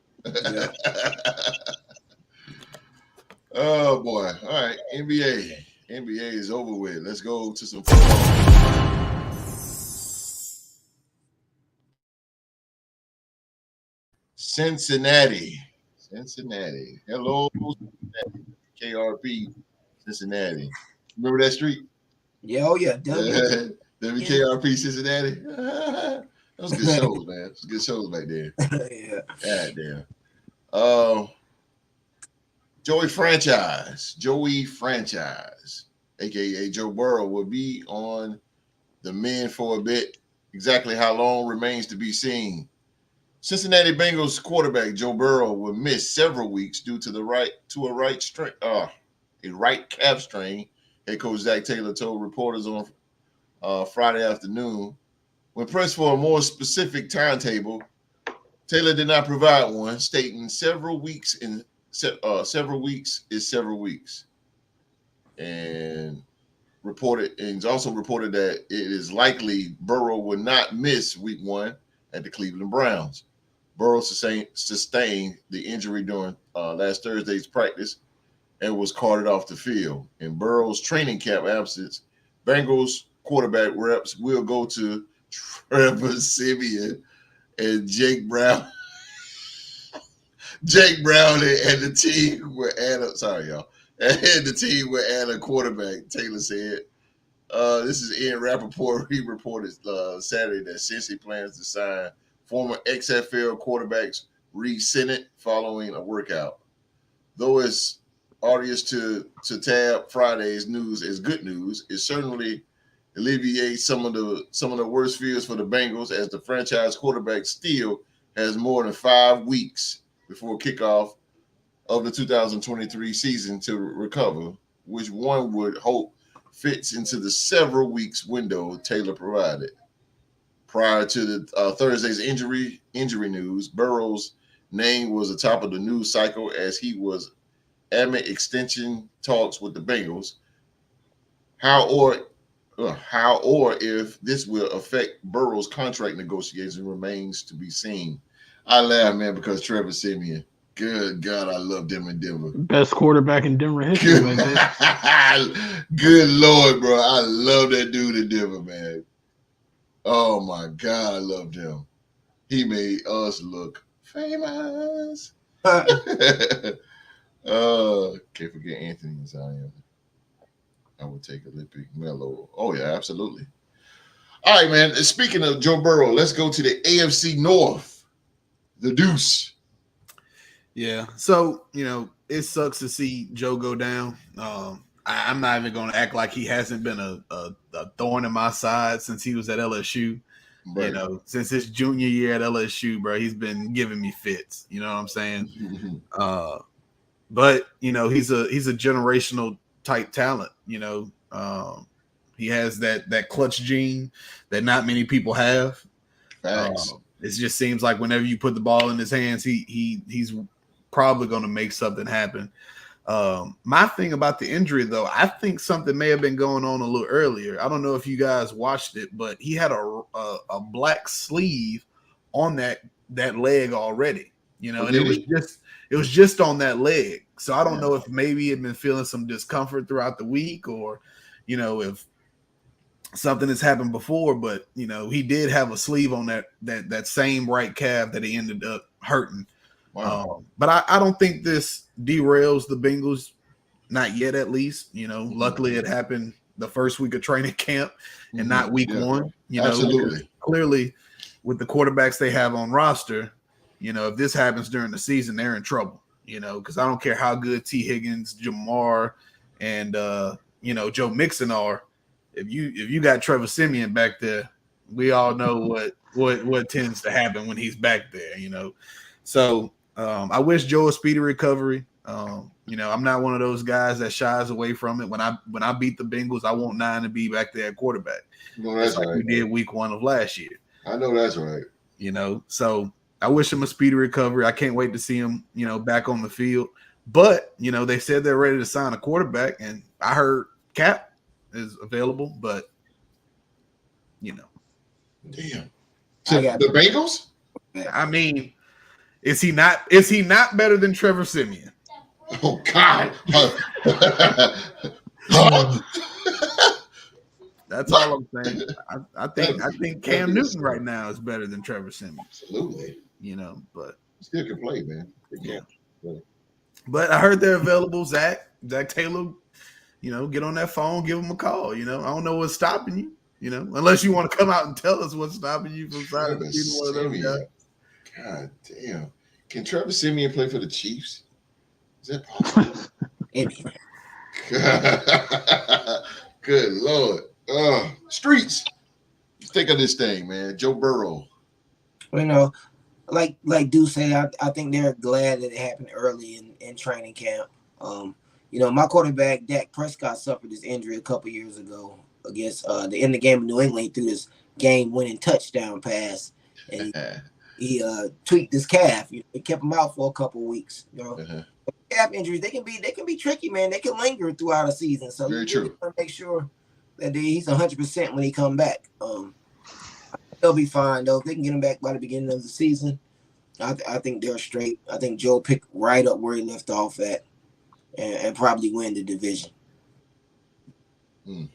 Oh boy. All right. NBA is over with. Let's go to some football. Cincinnati. Hello, Cincinnati. WKRP Cincinnati. Remember that street? Yeah, oh yeah, WKRP Cincinnati. Those good shows, man. Those good shows back there. Yeah. God damn. Joey Franchise, aka Joe Burrow, will be on the mend for a bit. Exactly how long remains to be seen. Cincinnati Bengals quarterback Joe Burrow will miss several weeks due to a right calf strain. Head coach Zach Taylor told reporters on Friday afternoon. When pressed for a more specific timetable, Taylor did not provide one, stating several weeks is several weeks, and he's also reported that it is likely Burrow will not miss Week 1 at the Cleveland Browns. Burrow sustained the injury during last Thursday's practice and was carted off the field. In Burrow's training camp absence, Bengals quarterback reps will go to Trevor Siemian and Jake Brown. Jake Brown and the team will add a quarterback, Taylor said. This is Ian Rappaport. He reported Saturday that Cincy plans to sign former XFL quarterbacks Reed Sinnett following a workout. Though it's audience to tab Friday's news as good news, it certainly alleviates some of the worst fears for the Bengals, as the franchise quarterback still has more than 5 weeks before kickoff of the 2023 season to recover, which one would hope fits into the several weeks window Taylor provided. Prior to the Thursday's injury news, Burrow's name was atop of the news cycle as he was amid extension talks with the Bengals. How or if this will affect Burrow's contract negotiation remains to be seen. I laugh, man, because Trevor Siemian. Good God, I love him in Denver. Best quarterback in Denver history. Good Lord, bro. I love that dude in Denver, man. Oh, my God, I loved him. He made us look famous. Can't forget Anthony and Zion. I would take Olympic Melo. Oh, yeah, absolutely. All right, man. Speaking of Joe Burrow, let's go to the AFC North. The Deuce. Yeah. So, it sucks to see Joe go down. I'm not even going to act like he hasn't been a thorn in my side since he was at LSU. Right. Since his junior year at LSU, bro, he's been giving me fits. You know what I'm saying? Mm-hmm. But he's a generational type talent. He has that clutch gene that not many people have. It just seems like whenever you put the ball in his hands, he's probably going to make something happen. My thing about the injury, though, I think something may have been going on a little earlier. I don't know if you guys watched it, but he had a black sleeve on that leg already. And it was just on that leg. So I don't know if maybe he'd been feeling some discomfort throughout the week, or if something has happened before. But he did have a sleeve on that same right calf that he ended up hurting. Wow. But I don't think this derails the Bengals, not yet at least. Luckily it happened the first week of training camp and not week 1. Absolutely. Clearly, with the quarterbacks they have on roster, if this happens during the season, they're in trouble. Because I don't care how good T. Higgins, Jamar, and Joe Mixon are. If you got Trevor Siemian back there, we all know what tends to happen when he's back there. So I wish Joe a speedy recovery. I'm not one of those guys that shies away from it. When I beat the Bengals, I want 9 to be back there at quarterback. No, that's like right. We did week 1 of last year. I know that's right. So I wish him a speedy recovery. I can't wait to see him, back on the field. But, they said they're ready to sign a quarterback, and I heard Cap is available, but, Damn. The Bengals? I mean, is he not better than Trevor Siemian? Oh, God. That's all I'm saying. I think Cam Newton right now is better than Trevor Siemian. Absolutely. But still can play, man. Yeah. But I heard they're available. Zach, Zach Taylor, get on that phone, give him a call. I don't know what's stopping you. Unless you want to come out and tell us what's stopping you from signing either one of those guys. God damn. Can Trevor Siemian play for the Chiefs? Is that possible? Good Lord. Streets. Think of this thing, man. Joe Burrow. Like Deuce said, I think they're glad that it happened early in training camp. My quarterback, Dak Prescott, suffered this injury a couple years ago against the end of the game of New England. He threw this game-winning touchdown pass, and he tweaked his calf. It kept him out for a couple weeks. Calf injuries, they can be tricky, man. They can linger throughout a season. So very true. Want to make sure that he's 100% when he come back. They'll be fine though. If they can get him back by the beginning of the season, I think they're straight. I think Joe picked right up where he left off at, and probably win the division. You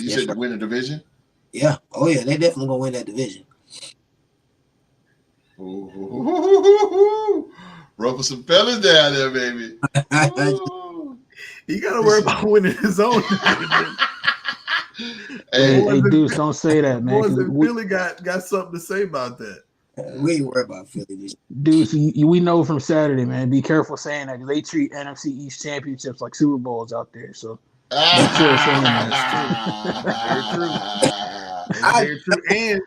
said to win the division? Yeah. Oh yeah, they definitely gonna win that division. Ruffle some fellas down there, baby. He got to worry about winning his own division. Hey, Deuce, don't say that, man. Boys in Philly got something to say about that. We ain't worried about Philly. Deuce, we know from Saturday, man. Be careful saying that because they treat NFC East championships like Super Bowls out there. So make sure saying that. Very true. And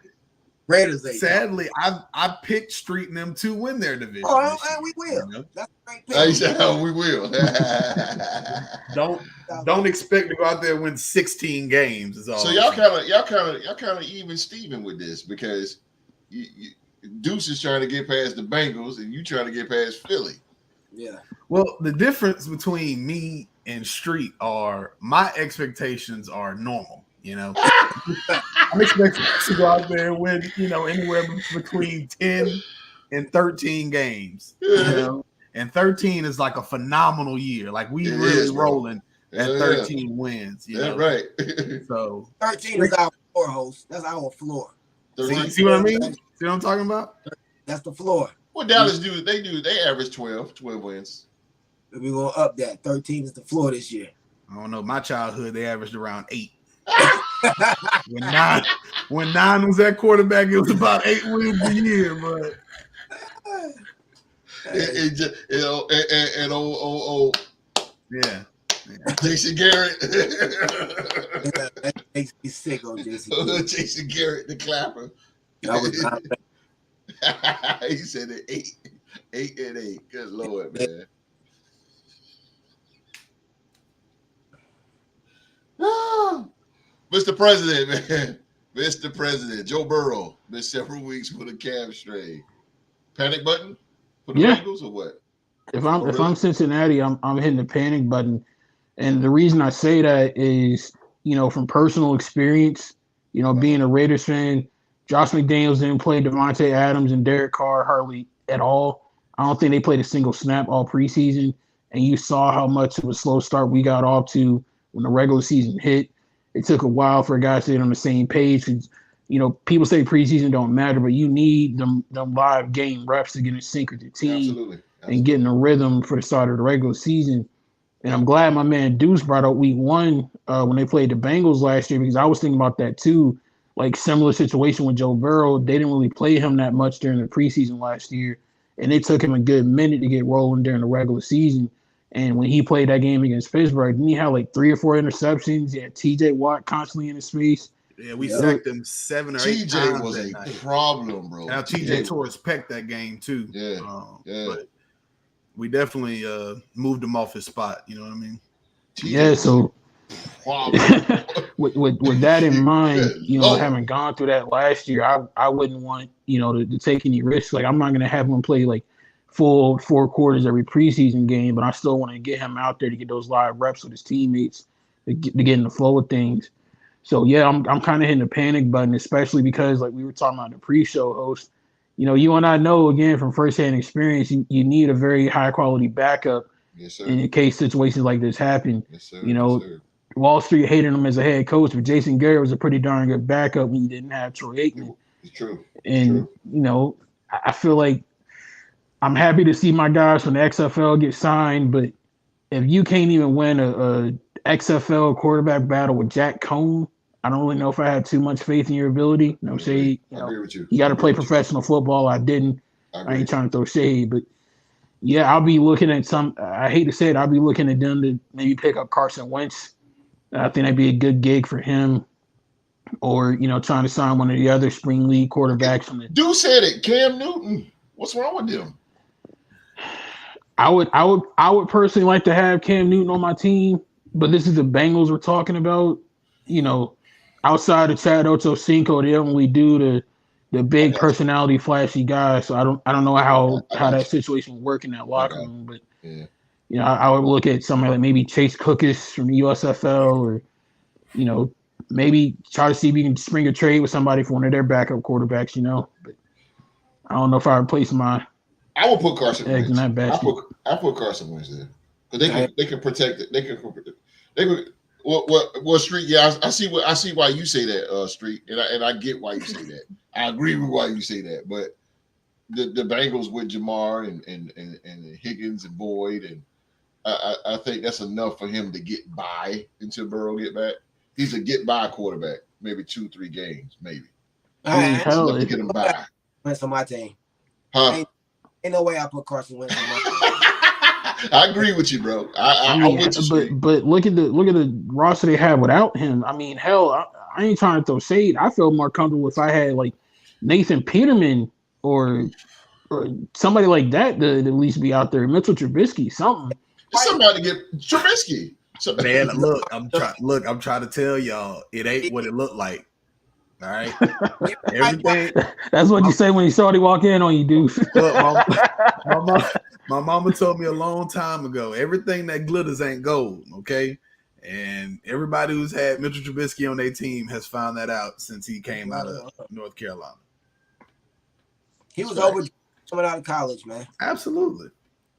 Raiders. Sadly, I picked Street and them to win their division. Oh, and we will. That's a great pick. I said, we will. Don't expect to go out there and win 16 games. Is all. So y'all kind of even Steven with this because Deuce is trying to get past the Bengals and you trying to get past Philly. Yeah. Well, the difference between me and Street are my expectations are normal. I'm expecting to go out there and win, anywhere between 10 and 13 games. And 13 is like a phenomenal year. Like we really rolling at 13 wins. That's right. So 13 is our floor, host. That's our floor. See what I mean? See what I'm talking about? That's the floor. What Dallas do? They average 12 wins. We're gonna up that. 13 is the floor this year. I don't know. My childhood, they averaged around 8. when nine was at quarterback, it was about 8 wins a year, but yeah. Jason Garrett. That makes me sick on Jason. Jason Garrett, the clapper. He said it 8 and 8. Good Lord, man. Mr. President, man. Mr. President, Joe Burrow missed several weeks with a calf strain. Panic button for the Bengals or what? If I'm Cincinnati, I'm hitting the panic button. And the reason I say that is, from personal experience, being a Raiders fan, Josh McDaniels didn't play Devontae Adams and Derek Carr hardly at all. I don't think they played a single snap all preseason. And you saw how much of a slow start we got off to when the regular season hit. It took a while for guys to get on the same page. People say preseason don't matter, but you need them live game reps to get in sync with the team. Absolutely. And getting a rhythm for the start of the regular season. And I'm glad my man Deuce brought up week 1 when they played the Bengals last year because I was thinking about that too. Like similar situation with Joe Burrow. They didn't really play him that much during the preseason last year. And it took him a good minute to get rolling during the regular season. And when he played that game against Pittsburgh, he had like 3 or 4 interceptions. He had TJ Watt constantly in his face. Yeah, we sacked him 7 or 8 times. TJ was a problem, bro. Now TJ tore his pec that game too. Yeah. But we definitely moved him off his spot. You know what I mean? Yeah. So with that in mind, having gone through that last year, I wouldn't want to take any risks. Like I'm not going to have him play like full 4 quarters every preseason game, but I still want to get him out there to get those live reps with his teammates to get in the flow of things. So yeah, I'm kind of hitting the panic button, especially because like we were talking about in the pre-show host, you and I know again from firsthand experience, you need a very high quality backup in case situations like this happen. Yes, sir. Wall Street hated him as a head coach, but Jason Garrett was a pretty darn good backup when you didn't have Troy Aikman. It's true. And I feel like I'm happy to see my guys from the XFL get signed, but if you can't even win a XFL quarterback battle with Jack Cohn, I don't really know if I have too much faith in your ability. You know, I agree. shade. I agree with you. You got to I agree play with you. professional football. I didn't. I I agree. ain't trying to throw shade, but yeah, I'll be looking at some. I hate to say it, I'll be looking at them to maybe pick up Carson Wentz. I think that'd be a good gig for him, or trying to sign one of the other spring league quarterbacks. Dude said it. Cam Newton. What's wrong with them? I would personally like to have Cam Newton on my team, but this is the Bengals we're talking about. Outside of Chad Ochocinco, they don't really do the big personality, flashy guys. So I don't know how that situation would work in that locker room. But I would look at somebody like maybe Chase Cookis from the USFL, or maybe try to see if you can spring a trade with somebody for one of their backup quarterbacks. But I don't know if I would place my. I would put Carson Wentz. in that basket. I put Carson Wentz there because they can protect it. They could. What Street? Yeah, I see why you say that, Street, and I get why you say that. I agree with why you say that. But the Bengals with Jamar and Higgins and Boyd, and I think that's enough for him to get by until Burrow get back. He's a get by quarterback, maybe 2-3 games, maybe. That's enough to get him by. Wentz on my team. Huh? Ain't no way I put Carson Wentz on my team. I agree with you, bro. But look at the roster they have without him. I mean, hell, I ain't trying to throw shade. I feel more comfortable if I had like Nathan Peterman or somebody like that to at least be out there. Mitchell Trubisky, something. Somebody get Trubisky. Man, look, I'm trying to tell y'all, it ain't what it looked like. All right, everything. That's what you say when you saw he walk in on you, dude. Look, my mama told me a long time ago, everything that glitters ain't gold. Okay, and everybody who's had Mitchell Trubisky on their team has found that out since he came out of North Carolina. He was over coming out of college, man. Absolutely.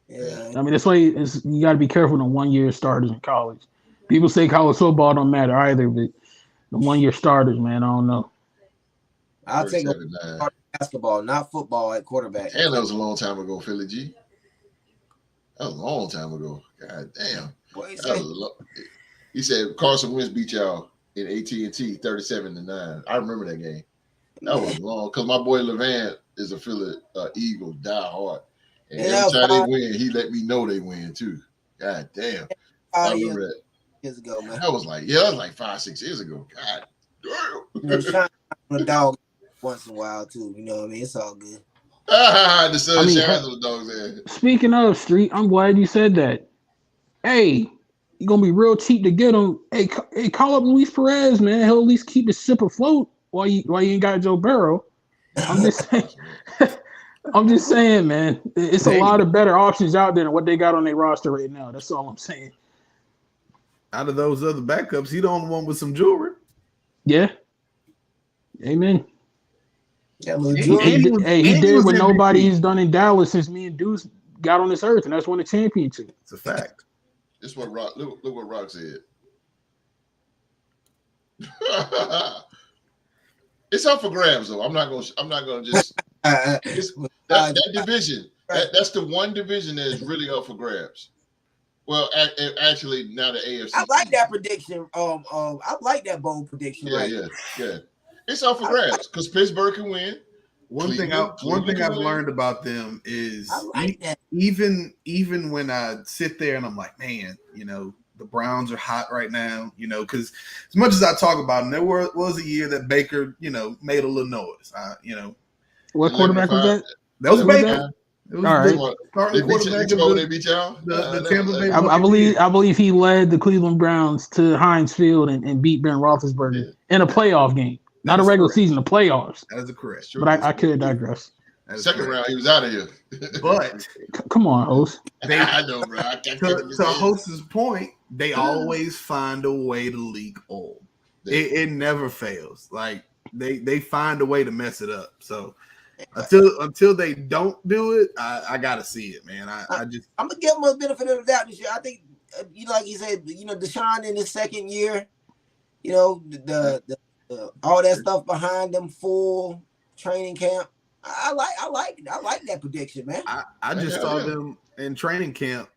Yeah. I mean, that's why you got to be careful on 1 year starters in college. People say college football don't matter either, but the 1 year starters, man, I don't know. I'll take basketball, not football at quarterback. And that was a long time ago, Philly G. That was a long time ago. God damn. He said Carson Wentz beat y'all in AT&T 37-9. I remember that game. That was long because my boy Levan is a Philly Eagle, die hard. And every time they win, he let me know they win too. God damn. I remember that. Years ago, man. That was like 5-6 years ago. God damn. Trying to a dog once in a while too. You know what I mean? It's all good. The sun shines on the dog's head. Speaking of Street, I'm glad you said that. Hey, you're gonna be real cheap to get him. Hey, call up Luis Perez, man. He'll at least keep his ship afloat while you ain't got Joe Burrow. I'm just saying. I'm just saying, man. It's a lot of better options out there than what they got on their roster right now. That's all I'm saying. Out of those other backups, he the only one with some jewelry. Yeah. Amen. Yeah, he did what nobody's done in Dallas since me and Deuce got on this earth, and that's won a championship. It's a fact. This is what Rock. Look what Rock said. It's up for grabs, though. I'm not gonna just. That division. That's the one division that is really up for grabs. Well, actually, now the AFC. I like that prediction. I like that bold prediction. Yeah. It's up for grabs because Pittsburgh can win. One thing I've learned about them is even when I sit there and I'm like, man, the Browns are hot right now, because as much as I talk about them, there was a year that Baker, made a little noise. What quarterback was that? That was Baker. All right. They beat y'all. I believe he led the Cleveland Browns to Heinz Field and beat Ben Roethlisberger in a playoff game. Not a regular season, the playoffs. That is correct. But I could digress. Second round, he was out of here. But come on, host. I know, bro. To host's point, they always find a way to leak oil. It never fails. Like they find a way to mess it up. So until they don't do it, I gotta see it, man. I'm gonna give them a benefit of the doubt this year. I think, like you said, Deshaun in his second year, the all that stuff behind them, full training camp. I like that prediction, man. I just saw them in training camp,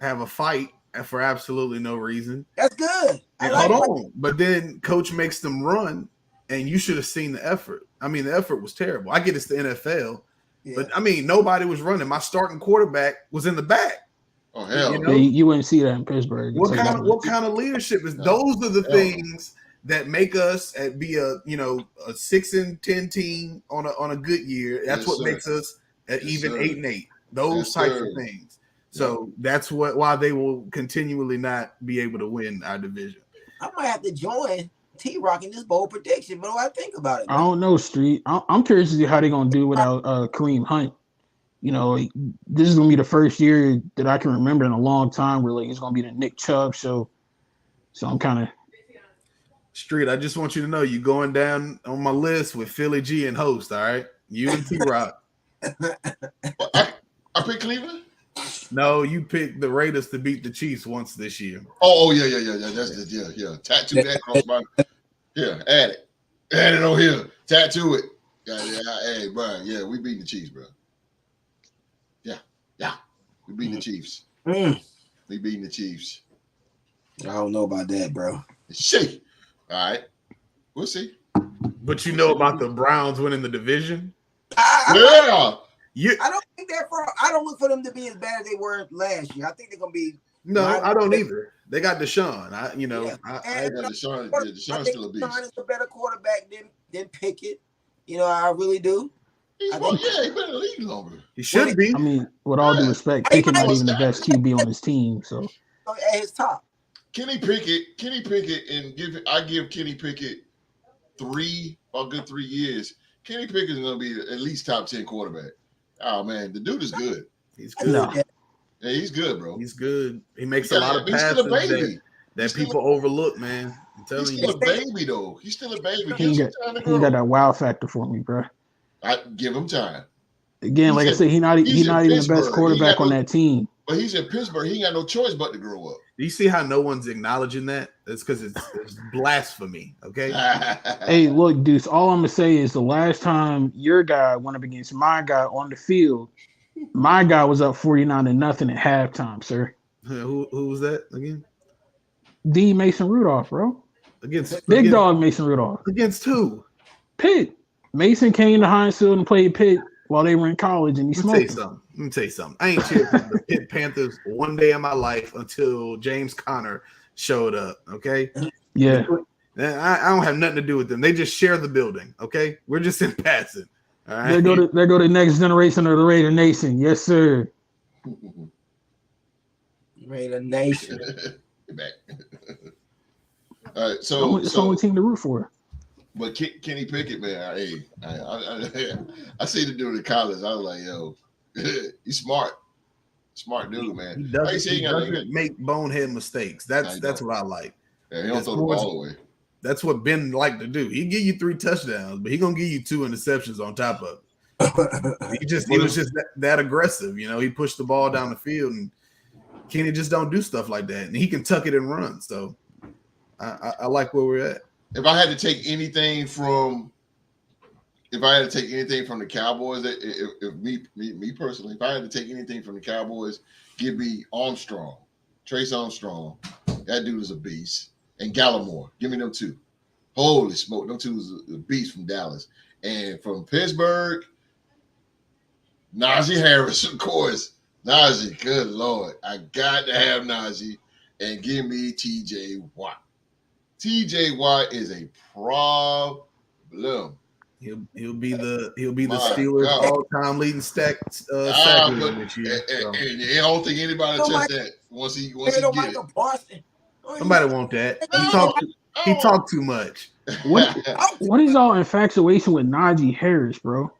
have a fight for absolutely no reason. That's good. I And like hold it. on, but then coach makes them run, and you should have seen the effort. I mean, the effort was terrible. I get it's the NFL, Yeah. but I mean, nobody was running. My starting quarterback was in the back. Oh hell, You know? Yeah, you wouldn't see that in Pittsburgh. What kind of leadership is? No. Those are the Hell. things that make us be a 6-10 team on a good year. That's Yes, what sir. makes us an Yes, even sir. 8-8. Those Yes, types sir. of things. So that's why they will continually not be able to win our division. I might have to join T-Rock in this bold prediction. But what do I think about it? I Man? don't know, Street. I'm curious to see how they're gonna do without Kareem Hunt. You know, this is gonna be the first year that I can remember in a long time where like it's gonna be the Nick Chubb show. So I'm kind of Street, I just want you to know you going down on my list with Philly G and host. All right, you and T-Rock. I picked Cleveland. No, you picked the Raiders to beat the Chiefs once this year. Oh yeah. That's yeah. Tattoo that across my. Yeah, add it on here. Tattoo it. Yeah. Hey, bro. Yeah, we beat the Chiefs, bro. Yeah. We beat the Chiefs. We beating the Chiefs. I don't know about that, bro. Shit. All right. We'll see. But you know about the Browns winning the division? I Yeah. don't think they're for. I don't look for them to be as bad as they were last year. I think they're gonna be. No, I don't either. They got Deshaun. Yeah. Yeah, Deshaun I still think a Deshaun beast. is a better quarterback than Pickett. You know, I really do. He's I well, think- yeah, he been in the league longer. He should be. I mean, with all due respect, Pickett not even the best QB on his team. So So at his top. Kenny Pickett, and I give Kenny Pickett a good 3 years. Kenny Pickett is gonna be at least top 10 quarterback. Oh man, the dude is good. He's I good. No. see that. Yeah, he's good, bro. He's good. He makes Yeah, a lot of he's passes still a baby. that people overlook, man. I'm He's telling still you. a baby though. He's still a baby. he Give ain't him got, time to he ain't got grow. that wow factor for me, bro. I give him time. Again, like I He's said, he's not in even the best Pittsburgh. quarterback He on got that team. But he's in Pittsburgh. He ain't got no choice but to grow up. Do you see how no one's acknowledging that? That's because it's blasphemy. Okay. Hey, look, Deuce, all I'm gonna say is the last time your guy went up against my guy on the field, my guy was up 49-0 at halftime, sir. Who was that again? D. Mason Rudolph, bro. Against Dog Mason Rudolph. Against who? Pitt. Mason came to Heinz Field and played Pitt while they were in college, and he Let me smoked. tell you something. I ain't cheered for the Pitt Panthers one day in my life until James Conner showed up. Okay. Yeah. I don't have nothing to do with them. They just share the building. Okay. We're just in passing. All right. There go the next generation of the Raider Nation. Yes, sir. Raider Nation. Get back. All right, so It's the only team to root for. But Kenny Pickett, man, I see the dude in college. I was like, yo, he's smart dude, man. He Like you said, doesn't, he got- make bonehead mistakes. That's what I like. Yeah, he don't His throw the boys- ball away. That's what Ben like to do. He give you 3 touchdowns, but he gonna give you 2 interceptions on top of it. He was just that aggressive. You know, he pushed the ball down the field, and Kenny just don't do stuff like that. And he can tuck it and run. So I like where we're at. If I had to take anything from the Cowboys, if me personally, if I had to take anything from the Cowboys, give me Armstrong, Trace Armstrong. That dude is a beast. And Gallimore. Give me them 2. Holy smoke. Them 2 is a beast from Dallas. And from Pittsburgh, Najee Harris, of course. Najee, good Lord. I got to have Najee. And give me TJ Watt. TJ Watt is a problem. He'll be the My Steelers God. all-time leading sack But leader this year. So. and I don't think anybody No, touch Mike- that once he Raider get it. Michael Parsons. Somebody want that. He Oh. talked too much. What is all infatuation with Najee Harris, bro?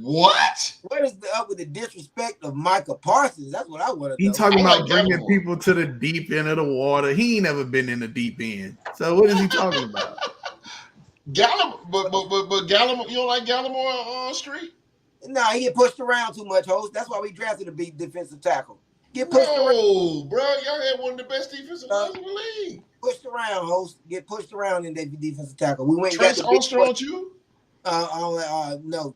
What? What is up with the disrespect of Michael Parsons? That's what I want to He know. talking I about like bringing Gallimore. people to the deep end of the water. He ain't never been in the deep end. So what is he talking about? Gallimore, but Gallimore, you don't like Gallimore on street? Nah, he get pushed around too much, host. That's why we drafted a big defensive tackle. Get pushed around, No, bro, y'all had one of the best defensive lines in the league. host. Get pushed around in that defensive tackle. We went and Trace got the big Armstrong, boy. you? No.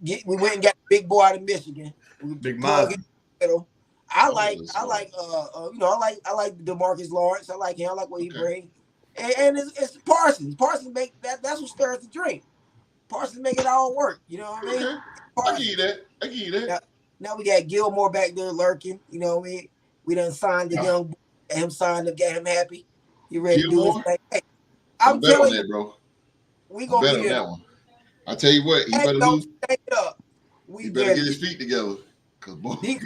We went and got the big boy out of Michigan. We Big plug Mozzie. in the middle. I like DeMarcus Lawrence. I like him. I like what he brings. And it's Parsons. Parsons make that's what stirs the drink. Parsons make it all work. You know what I mean? Okay. I give you that. Now we got Gilmore back there lurking. You know what I mean? We done signed the young boy, him signed him, got him happy. He ready Gilmore? to do his thing. Hey, I'm I'm betting telling on that, you, bro. we gonna Bet be on there. that one. I tell you what, he better Don't lose. stand up. He better get his feet together. Cause boy, He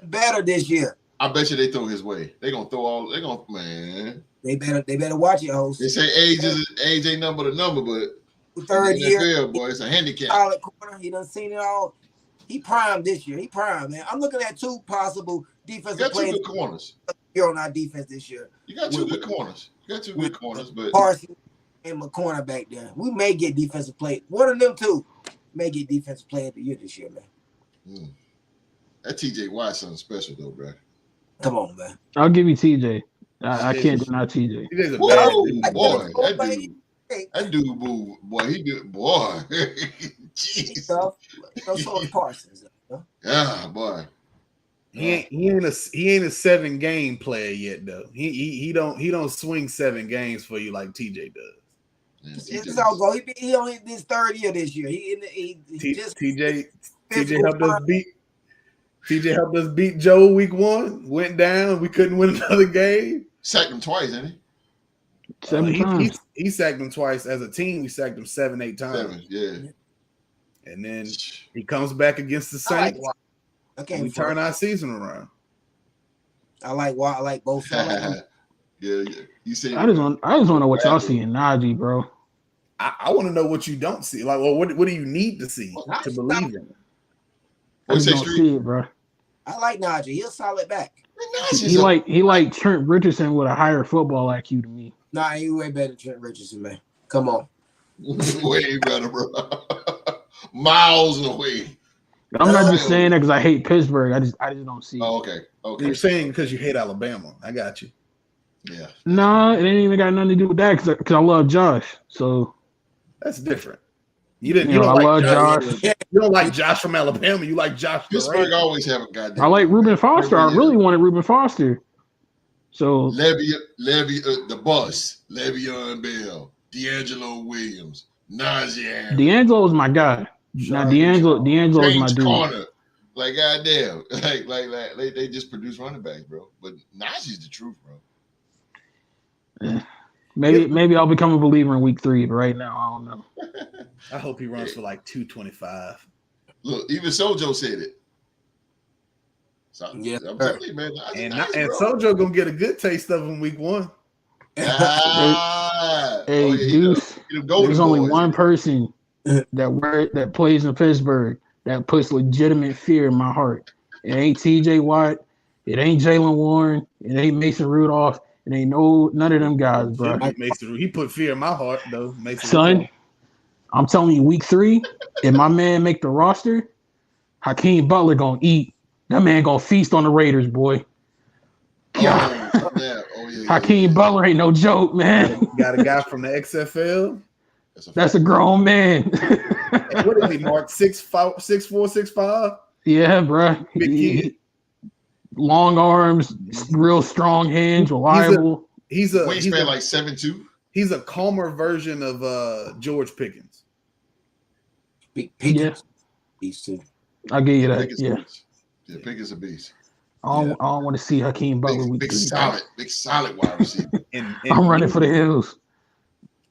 better this year. I bet you they throw his way. They gonna throw all. They gonna man. They better watch it, host. They say age ain't number the number, but Third in the year, NFL, boy, it's a handicap. solid corner. He done seen it all. He primed this year. He primed, man. I'm looking at two possible You defensive got two players good corners. here on our defense this year. You got two good corners. You got two good corners, but Parsons and McCorner back there. We may get defensive play. One of them two may get defensive player of the year this year, man. That TJ Watt something special though, bro. Come on, man. I'll give you TJ. I can't deny TJ. He's a bad Whoa, dude. boy, that dude move, boy. He did, boy. Jeez, So is Parsons. yeah, boy. He ain't a 7-game player yet though. He don't swing 7 games for you like TJ does. Yeah, It's all go. He only in his third year this year. TJ helped us beat Joe week 1. Went down. We couldn't win another game. Sacked him twice, didn't he? 7 times. He sacked him twice. As a team, we sacked him 7-8 times. 7, yeah. And then he comes back against the Saints. Okay, We turn our season around. I like both sides. Yeah. You see, I just want to know what y'all see in Najee, bro. I want to know what you don't see. Like, well, what do you need to see to believe in it? I just don't see it, bro. I like Najee. He's a solid back. He like Trent Richardson with a higher football IQ to me. Nah, he way better than Trent Richardson, man. Come on. way better, bro. Miles away. I'm not just saying that because I hate Pittsburgh. I just don't see it. Oh, okay. You're saying because you hate Alabama. I got you. Yeah. Nah, it ain't even got nothing to do with that because I love Josh. So That's different. You don't love like Josh. You don't like Josh from Alabama. You like Josh. Pittsburgh always have a goddamn. I like Reuben Foster. I really wanted Reuben Foster. So the bus, Le'Veon Bell, D'Angelo Williams, Najee. D'Angelo is my guy. Now D'Angelo is my dude. Corner. Like goddamn, like they just produce running backs, bro. But Najee's the truth, bro. Maybe I'll become a believer in week 3, but right now I don't know. I hope he runs for like 225. Look, even Sojo said it. So, Yeah. I'm telling you, man. And bro. Sojo gonna get a good taste of him week 1. Hey, Deuce, there's only one person that plays in Pittsburgh that puts legitimate fear in my heart. It ain't TJ Watt. It ain't Jalen Warren. It ain't Mason Rudolph. It ain't none of them guys, bro. He put fear in my heart, though. Mason Son, Rudolph. I'm telling you, week 3, if my man make the roster, Hakeem Butler gonna eat. That man gonna feast on the Raiders, boy. Yeah. Hakeem Butler ain't no joke, man. Got a guy from the XFL. That's a grown man. What is he, Mark? 6'4", 6'5"? Yeah, bro. Long arms, real strong hands, reliable. He's a wingspan like 7'2". He's a calmer version of George Pickens. Yeah. Beast too. I'll give you that. Yeah. Pickens a beast. I don't want to see Hakeem Butler. Big solid wide receiver. I'm running for the hills.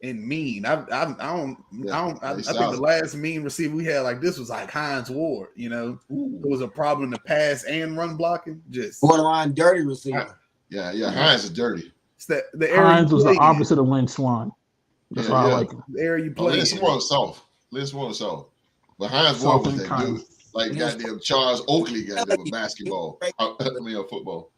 And mean. I think the last mean receiver we had like this was like Hines Ward. You know, it was a problem in the pass and run blocking. Just borderline dirty receiver. Yeah. Hines is dirty. It's the Hines was the opposite of Lynn Swan. That's why I like him. The area you play. Lynn Swan soft. But Hines Ward was that dude. Like goddamn Charles Oakley got there with basketball. Football.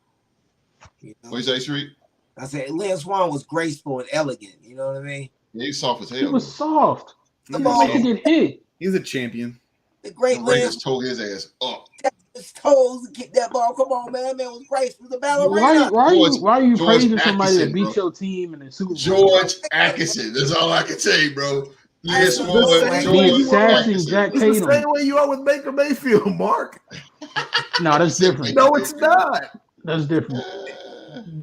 What you say, Street? I said Lynn Swan was graceful and elegant. You know what I mean? Yeah, he's soft as hell. He was soft. Come on, he get hit. He's a champion. The great Lynn tore his ass up. His toes to kick that ball. Come on, man. Man was graceful. The ballerina. Why are you praising somebody that beat bro. your team in the Super Bowl? George Atkinson. That's all I can say, bro. The assassin Jack Tatum. The same way you are with Baker Mayfield, Mark. No, that's different. No, it's not. That's different.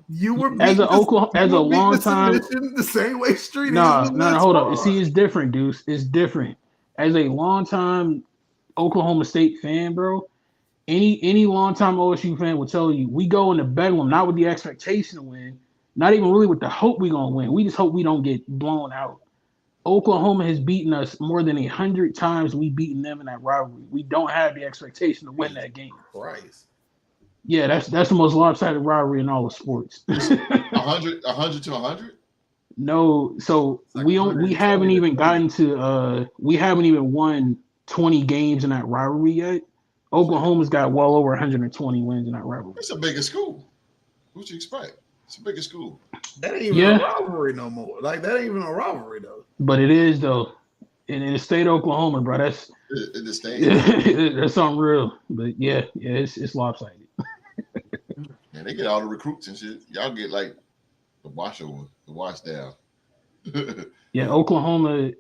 You were As a long the time, submission the same way Street no, is. hold up. See, it's different, Deuce. It's different. As a long time Oklahoma State fan, bro, any long time OSU fan will tell you we go into Bedlam not with the expectation to win, not even really with the hope we're gonna win. We just hope we don't get blown out. Oklahoma has beaten us more than 100 times. We've beaten them in that rivalry. We don't have the expectation to win that game. Christ. Yeah, that's the most lopsided rivalry in all of sports. 100 to 100? No, so Like we haven't even gotten to we haven't even won 20 games in that rivalry yet. Oklahoma's got well over 120 wins in that rivalry. It's a bigger school. What you expect? It's a bigger school. That ain't even a rivalry no more. Like that ain't even a rivalry though. But it is though. In the state of Oklahoma, bro, that's In the state. that's something real. But yeah, it's lopsided. Man, they get all the recruits and shit. Y'all get like the wash down. Yeah, Oklahoma,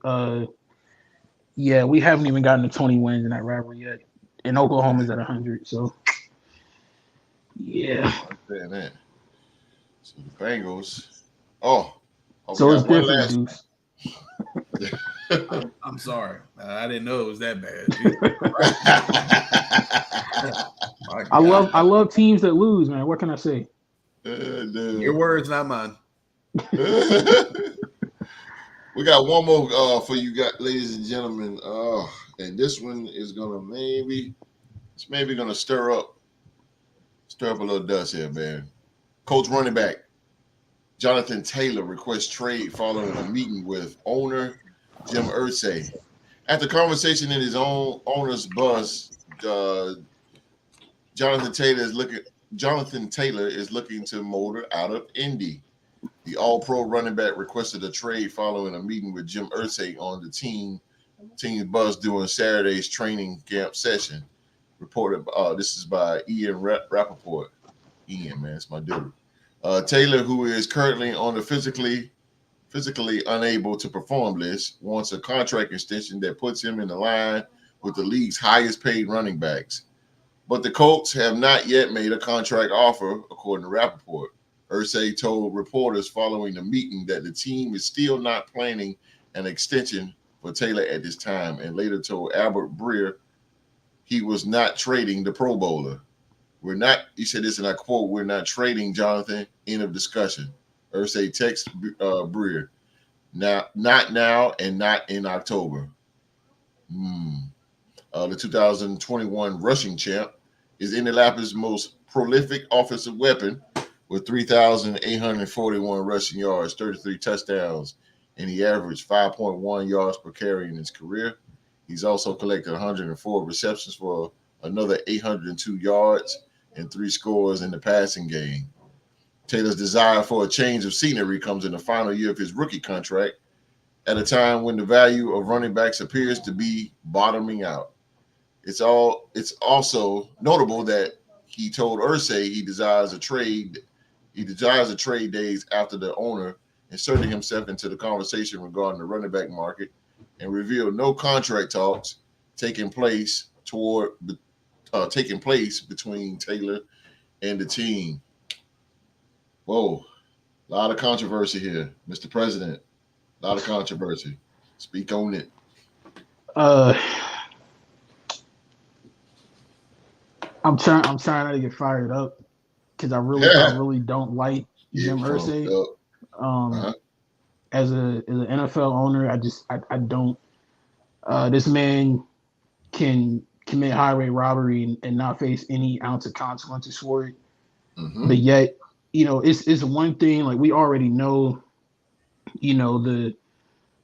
we haven't even gotten to 20 wins in that rivalry yet. And Oklahoma's at 100, so yeah. Understand that. So the Bengals. Oh, So it's different, Deuce. I'm sorry. I didn't know it was that bad. I love teams that lose, man. What can I say? Your words, not mine. We got one more for you guys, ladies and gentlemen. And this one is gonna maybe gonna stir up a little dust here, man. Coach running back Jonathan Taylor requests trade following a meeting with owner Jim Irsay. After conversation in his own owner's bus, Jonathan Taylor is looking to motor out of Indy. The All-Pro running back requested a trade following a meeting with Jim Irsay on the team's bus during Saturday's training camp session. Reported, this is by Ian Rappaport. Ian, man, it's my dude. Taylor, who is currently on the physically unable to perform list, wants a contract extension that puts him in the line with the league's highest paid running backs. But the Colts have not yet made a contract offer, according to Rappaport. Irsay told reporters following the meeting that the team is still not planning an extension for Taylor at this time, and later told Albert Breer he was not trading the Pro Bowler. He said this, and I quote, "We're not trading Jonathan." End of discussion. Irsay texts Breer, not now and not in October. The 2021 rushing champ is Indianapolis' most prolific offensive weapon with 3,841 rushing yards, 33 touchdowns, and he averaged 5.1 yards per carry in his career. He's also collected 104 receptions for another 802 yards and 3 scores in the passing game. Taylor's desire for a change of scenery comes in the final year of his rookie contract at a time when the value of running backs appears to be bottoming out. It's also notable that he told Irsay he desires a trade days after the owner inserted himself into the conversation regarding the running back market and revealed no contract talks taking place between Taylor and the team. Whoa, a lot of controversy here, Mr. President. A lot of controversy. Speak on it. I'm trying not to get fired up because I really don't like Jim Irsay. As an NFL owner, I don't. This man can commit highway robbery and not face any ounce of consequences for it. Mm-hmm. But yet, it's one thing, like we already know, the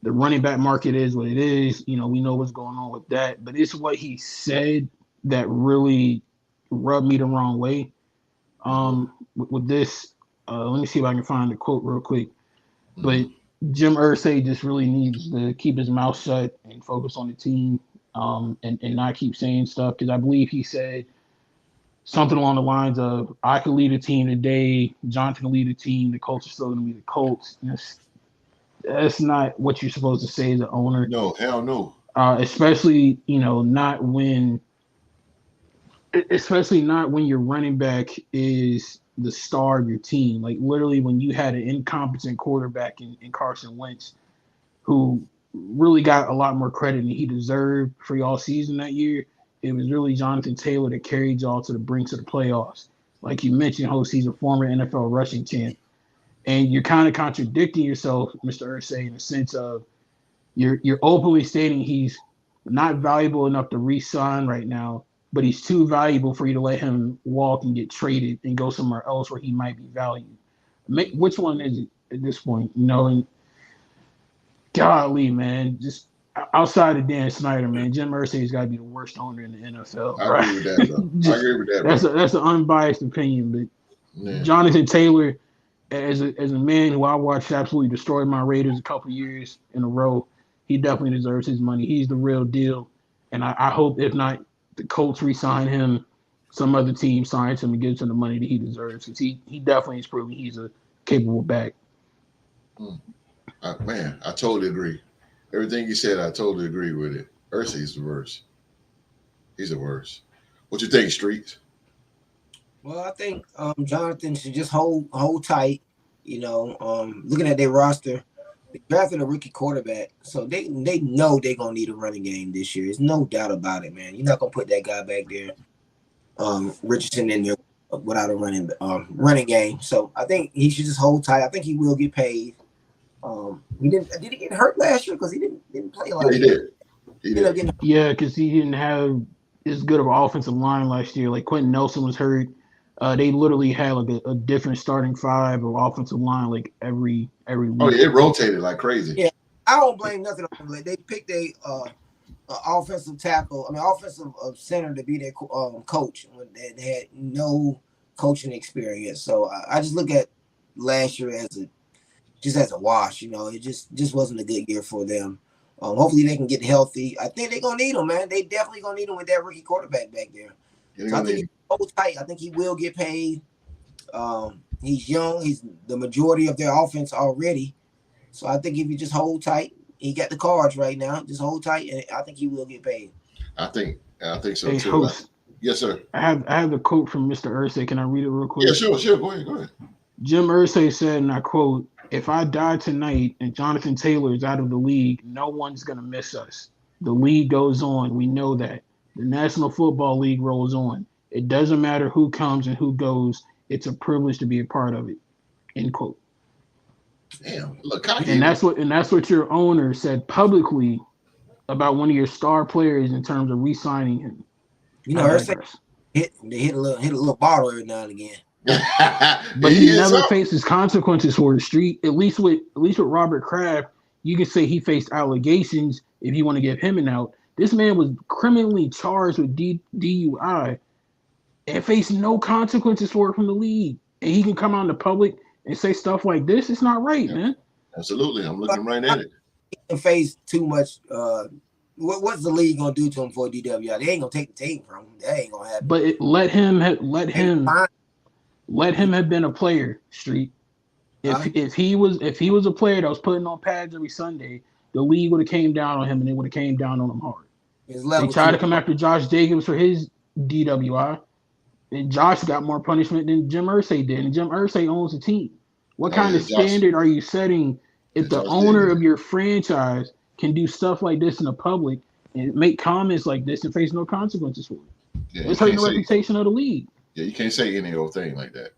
running back market is what it is. We know what's going on with that. But it's what he said that really rubbed me the wrong way. With this, let me see if I can find the quote real quick. Mm-hmm. But Jim Irsay just really needs to keep his mouth shut and focus on the team, and not keep saying stuff, because I believe he said something along the lines of, "I could lead a team today, Jonathan can lead a team, the Colts are still going to be the Colts." That's not what you're supposed to say as an owner. No, hell no. Especially, not when especially not when your running back is the star of your team. Like literally when you had an incompetent quarterback in Carson Wentz, who really got a lot more credit than he deserved for y'all season that year. It was really Jonathan Taylor that carried y'all to the brinks of the playoffs. Like you mentioned, Host, he's a former NFL rushing champ. And you're kind of contradicting yourself, Mr. Irsay, in the sense of you're openly stating he's not valuable enough to re-sign right now, but he's too valuable for you to let him walk and get traded and go somewhere else where he might be valued. Which one is it at this point? You know, and golly, man, just outside of Dan Snyder, man, Jim Irsay's got to be the worst owner in the NFL. I right? agree with that, bro. I agree with that, bro. That's an unbiased opinion, but Jonathan Taylor, as a man who I watched absolutely destroy my Raiders a couple years in a row, he definitely deserves his money. He's the real deal, and I hope if not the Colts re-sign him, some other team signs him and gives him the money that he deserves, because he definitely is proving he's a capable back. Man, I totally agree. Everything you said, I totally agree with it. Irsay's the worst. He's the worst. What you think, Streets? Well, I think Jonathan should just hold tight. You know, looking at their roster, they drafted a rookie quarterback, so they know they're gonna need a running game this year. There's no doubt about it, man. You're not gonna put that guy back there, Richardson, in there without a running game. So I think he should just hold tight. I think he will get paid. Did he get hurt last year? Because he didn't play a lot. He did. Yeah, because he didn't have as good of an offensive line last year. Like Quentin Nelson was hurt. They literally had like a different starting five of offensive line like every week. Oh yeah, it rotated like crazy. Yeah, I don't blame nothing on them. Like they picked a offensive center to be their coach when they had no coaching experience. So I just look at last year as a wash. You know, it just wasn't a good year for them. Hopefully they can get healthy. I think they're gonna need him, man. They definitely gonna need him with that rookie quarterback back there. So I think he's so tight. I think he will get paid. He's young. He's the majority of their offense already. So I think if you just hold tight, he got the cards right now. Just hold tight, and I think he will get paid. I think so hey, too. Host, yes, sir. I have the quote from Mr. Irsay. Can I read it real quick? Yeah, sure. Go ahead. Jim Irsay said, and I quote, "If I die tonight and Jonathan Taylor is out of the league, no one's going to miss us. The league goes on. We know that. The National Football League rolls on. It doesn't matter who comes and who goes. It's a privilege to be a part of it." End quote. Damn, look, and that's what your owner said publicly about one of your star players in terms of re-signing him. You know, they hit a little bottle every now and again. But he never faces consequences for the street. At least with Robert Kraft, you can say he faced allegations if you want to give him an out. This man was criminally charged with DUI and faced no consequences for it from the league. And he can come out in the public and say stuff like this. It's not right, man. Absolutely. I'm looking right at it. He can face too much. What's the league gonna do to him for DWI? They ain't gonna take the team from him. That ain't gonna happen. But let him have been a player, Street. If he was a player that was putting on pads every Sunday, the league would have came down on him and they would have came down on him hard. They tried to come after Josh Jacobs for his DWI. And Josh got more punishment than Jim Irsay did. And Jim Irsay owns the team. What kind of standard are you setting if the owner of your franchise can do stuff like this in the public and make comments like this and face no consequences for it? Yeah, it's hurting the reputation of the league. Yeah, you can't say any old thing like that.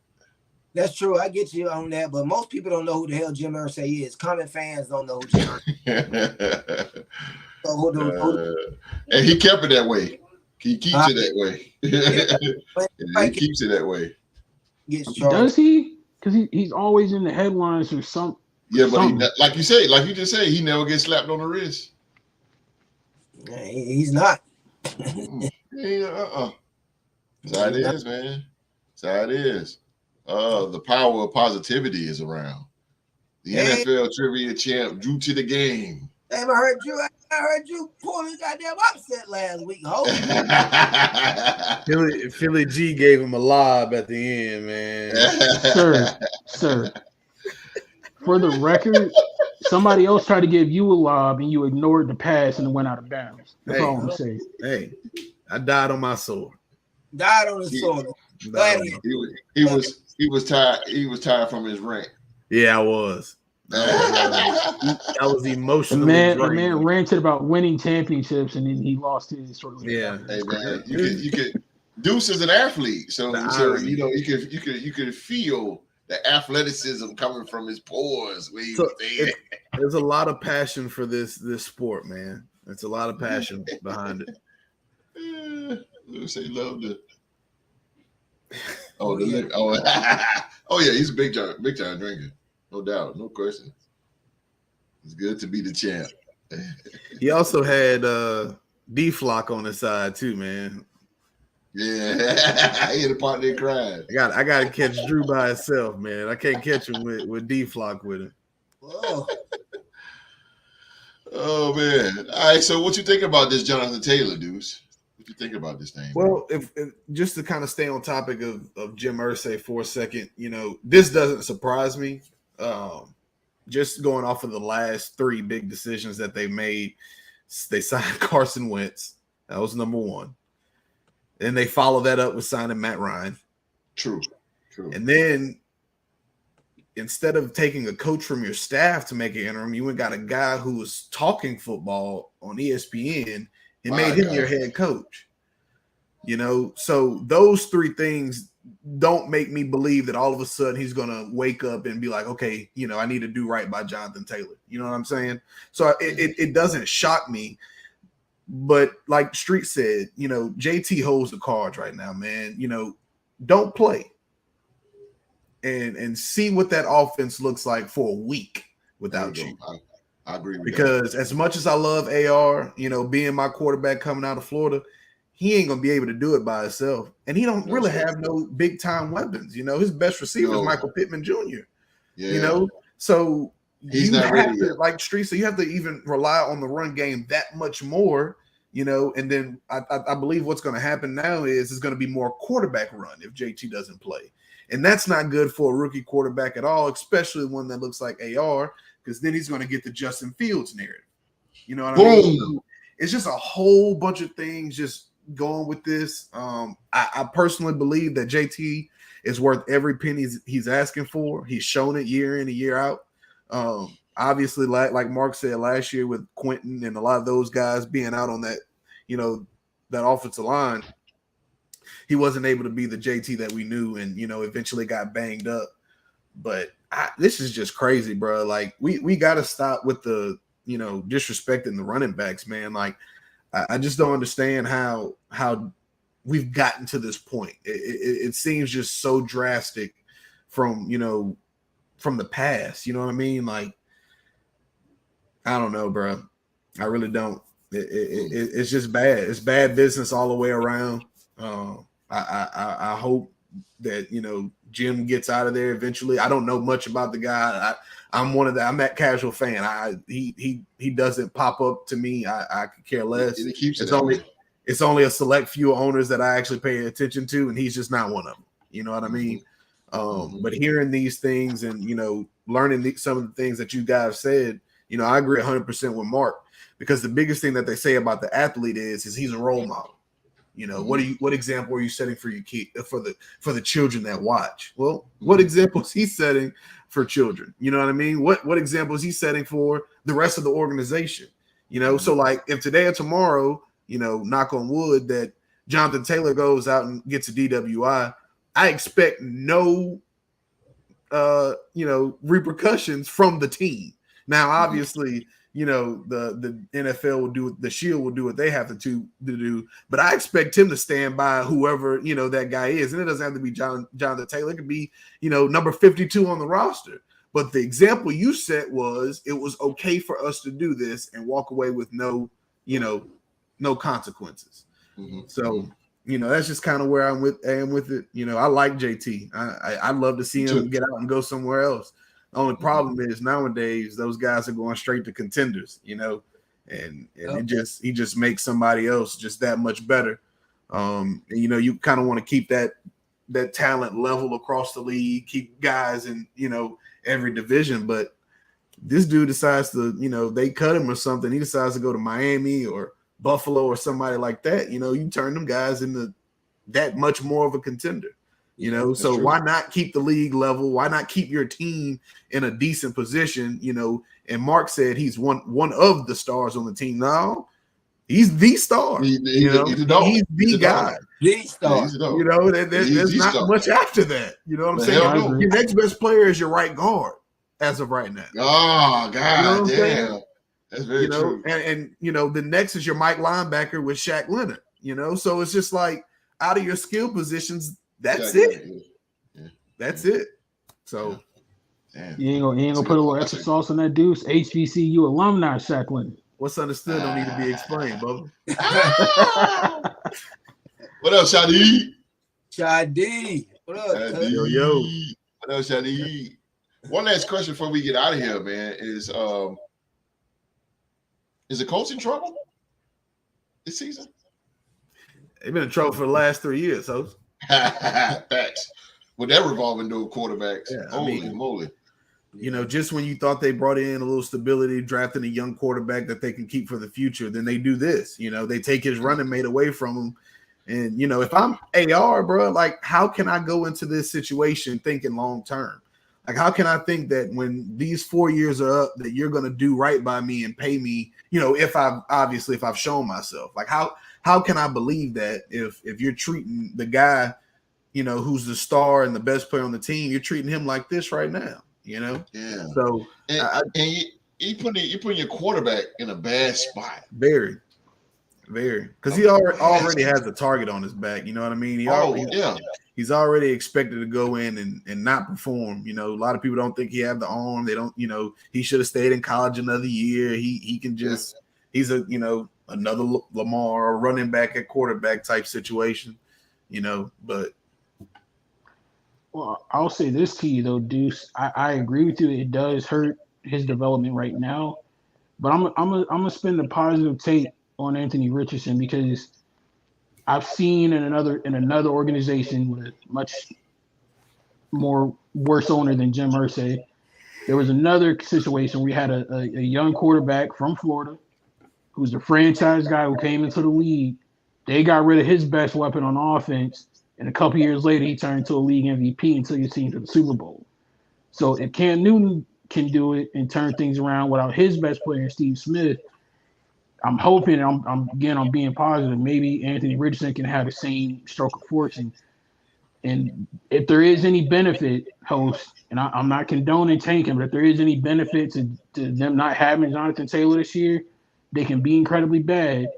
That's true. I get you on that, but most people don't know who the hell Jim Irsay is. Common fans don't know who Jim Irsay is. And he kept it that way. He keeps it that way. He keeps it that way. Does he? Because he's always in the headlines or something. Yeah, but like you just said, he never gets slapped on the wrist. He's not. That's how it is, man. That's how it is. The power of positivity is around. The NFL trivia champ Drew to the game. I heard you pull a goddamn upset last week. Philly G gave him a lob at the end, man. Sir. For the record, somebody else tried to give you a lob and you ignored the pass and it went out of bounds. That's all I'm saying. Hey, I died on my sword. Died on his sword. Go ahead. He was tired. He was tired from his rant. Yeah, I was. I was The emotionally man drained. ranted about winning championships, and then he lost his sort of. Yeah. Hey man, you could. Deuce is an athlete, so irony. you know you could feel the athleticism coming from his pores. There's a lot of passion for this sport, man. It's a lot of passion behind it. Let's say love the. Oh, oh yeah, he's a big time drinker, no doubt, no question. It's good to be the champ. He also had D-Flock on his side too, man. Yeah, he had a partner that cried. I got to catch Drew by himself, man. I can't catch him with D-Flock with him. Whoa. Oh man! All right, so what you think about this, Jonathan Taylor, Deuce? What you think about this thing? Well, if just to kind of stay on topic of Jim Irsay for a second, you know, this doesn't surprise me. Just going off of the last three big decisions that they made, they signed Carson Wentz. That was number one. And they followed that up with signing Matt Ryan. True. And then instead of taking a coach from your staff to make an interim, you went got a guy who was talking football on ESPN and made him your head coach. You know, so those three things don't make me believe that all of a sudden he's going to wake up and be like, okay, you know, I need to do right by Jonathan Taylor. You know what I'm saying? So it doesn't shock me. But like Street said, you know, JT holds the cards right now, man. You know, don't play and see what that offense looks like for a week without you. I agree with because as much as I love AR, you know, being my quarterback coming out of Florida, he ain't gonna be able to do it by himself, and he don't really have no big time weapons. You know, his best receiver is Michael Pittman Jr. Yeah. You know, so he's not ready yet. Like Street, so you have to even rely on the run game that much more. You know, and then I believe what's going to happen now is it's going to be more quarterback run if JT doesn't play, and that's not good for a rookie quarterback at all, especially one that looks like AR, because then he's going to get the Justin Fields narrative. You know what I mean? It's just a whole bunch of things just going with this. I personally believe that JT is worth every penny he's asking for. He's shown it year in and year out. Obviously, like Mark said last year with Quentin and a lot of those guys being out on that, you know, that offensive line, he wasn't able to be the JT that we knew, and you know, eventually got banged up. But this is just crazy, bro. Like we got to stop with the, you know, disrespecting the running backs, man. Like I just don't understand how we've gotten to this point. It seems just so drastic from, you know, from the past. You know what I mean? Like, I don't know, bro. I really don't. It's just bad. It's bad business all the way around. I hope that, you know, Jim gets out of there eventually. I don't know much about the guy. I'm I'm that casual fan. He doesn't pop up to me. I could care less. It's only a select few owners that I actually pay attention to, and he's just not one of them. You know what I mean? But hearing these things and, you know, learning some of the things that you guys said, you know, I agree 100% with Mark, because the biggest thing that they say about the athlete is he's a role model. You know, what example are you setting for your kid, for the children that watch? Well, what example is he setting for children? You know what I mean? What example is he setting for the rest of the organization? You know, so like if today or tomorrow, you know, knock on wood, that Jonathan Taylor goes out and gets a DWI, I expect no you know, repercussions from the team. Now, obviously, you know, the NFL will do, the Shield will do what they have to do, but I expect him to stand by whoever, you know, that guy is. And it doesn't have to be Jonathan Taylor. It could be, you know, number 52 on the roster. But the example you set was it was okay for us to do this and walk away with no consequences. So, you know, that's just kind of where I am with it. You know, I like JT. I'd love to see him get out and go somewhere else. The only problem is nowadays those guys are going straight to contenders, you know, and he just makes somebody else just that much better. And, you know, you kind of want to keep that talent level across the league, keep guys in, you know, every division. But this dude decides to, you know, they cut him or something. He decides to go to Miami or Buffalo or somebody like that. You know, you turn them guys into that much more of a contender. You know, That's so true. why not keep the league level? Why not keep your team in a decent position? You know, and Mark said he's one of the stars on the team. No, he's the star. He's He's the guy. The star. He's a dog. You know, there's He's the not star. much after that. You know what I'm The saying? hell no. Your next best player is your right guard as of right now. Oh, God You know what I'm damn. saying? That's very You know, true. and you know, the next is your Mike linebacker with Shaq Leonard. You know, so it's just like out of your skill positions, that's it. That's it. So Damn. You ain't gonna put a little extra sauce on that deuce. HBCU alumni Shaq Leonard. what's understood don't need to be explained, Bubba. What else, Shadi? Shadi. What up, cuz? Yo. What else, Shadi? One last question before we get out of here, man, is the Colts in trouble this season? They've been in trouble for the last 3 years, so Facts. With that revolving door quarterbacks. Yeah, I Holy mean- moly. you know, just when you thought they brought in a little stability, drafting a young quarterback that they can keep for the future, then they do this. You know, they take his running mate away from him. And, you know, if I'm AR, bro, like, how can I go into this situation thinking long term? Like, how can I think that when these 4 years are up, that you're going to do right by me and pay me, you know, if I've shown myself? Like, how can I believe that if you're treating the guy, you know, who's the star and the best player on the team, you're treating him like this right now, you know? Yeah. So And you putting your quarterback in a bad spot. very, because he already has a target on his back. You know what I mean? He's already expected to go in and not perform. You know, a lot of people don't think he have the arm. They don't, you know, he should have stayed in college another year. He can just, he's a, you know, another Lamar, a running back at quarterback type situation, you know, but. Well, I'll say this to you though, Deuce. I agree with you. It does hurt his development right now, but I'm gonna spin the positive take on Anthony Richardson because I've seen in another organization with a much more worse owner than Jim Irsay, there was another situation where we had a young quarterback from Florida who's a franchise guy who came into the league. They got rid of his best weapon on offense. And a couple years later, he turned into a league MVP until you team to the Super Bowl. So if Cam Newton can do it and turn things around without his best player, Steve Smith, I'm hoping, I'm being positive, maybe Anthony Richardson can have the same stroke of fortune. And if there is any benefit, host, and I'm not condoning tanking, but if there is any benefit to them not having Jonathan Taylor this year, they can be incredibly bad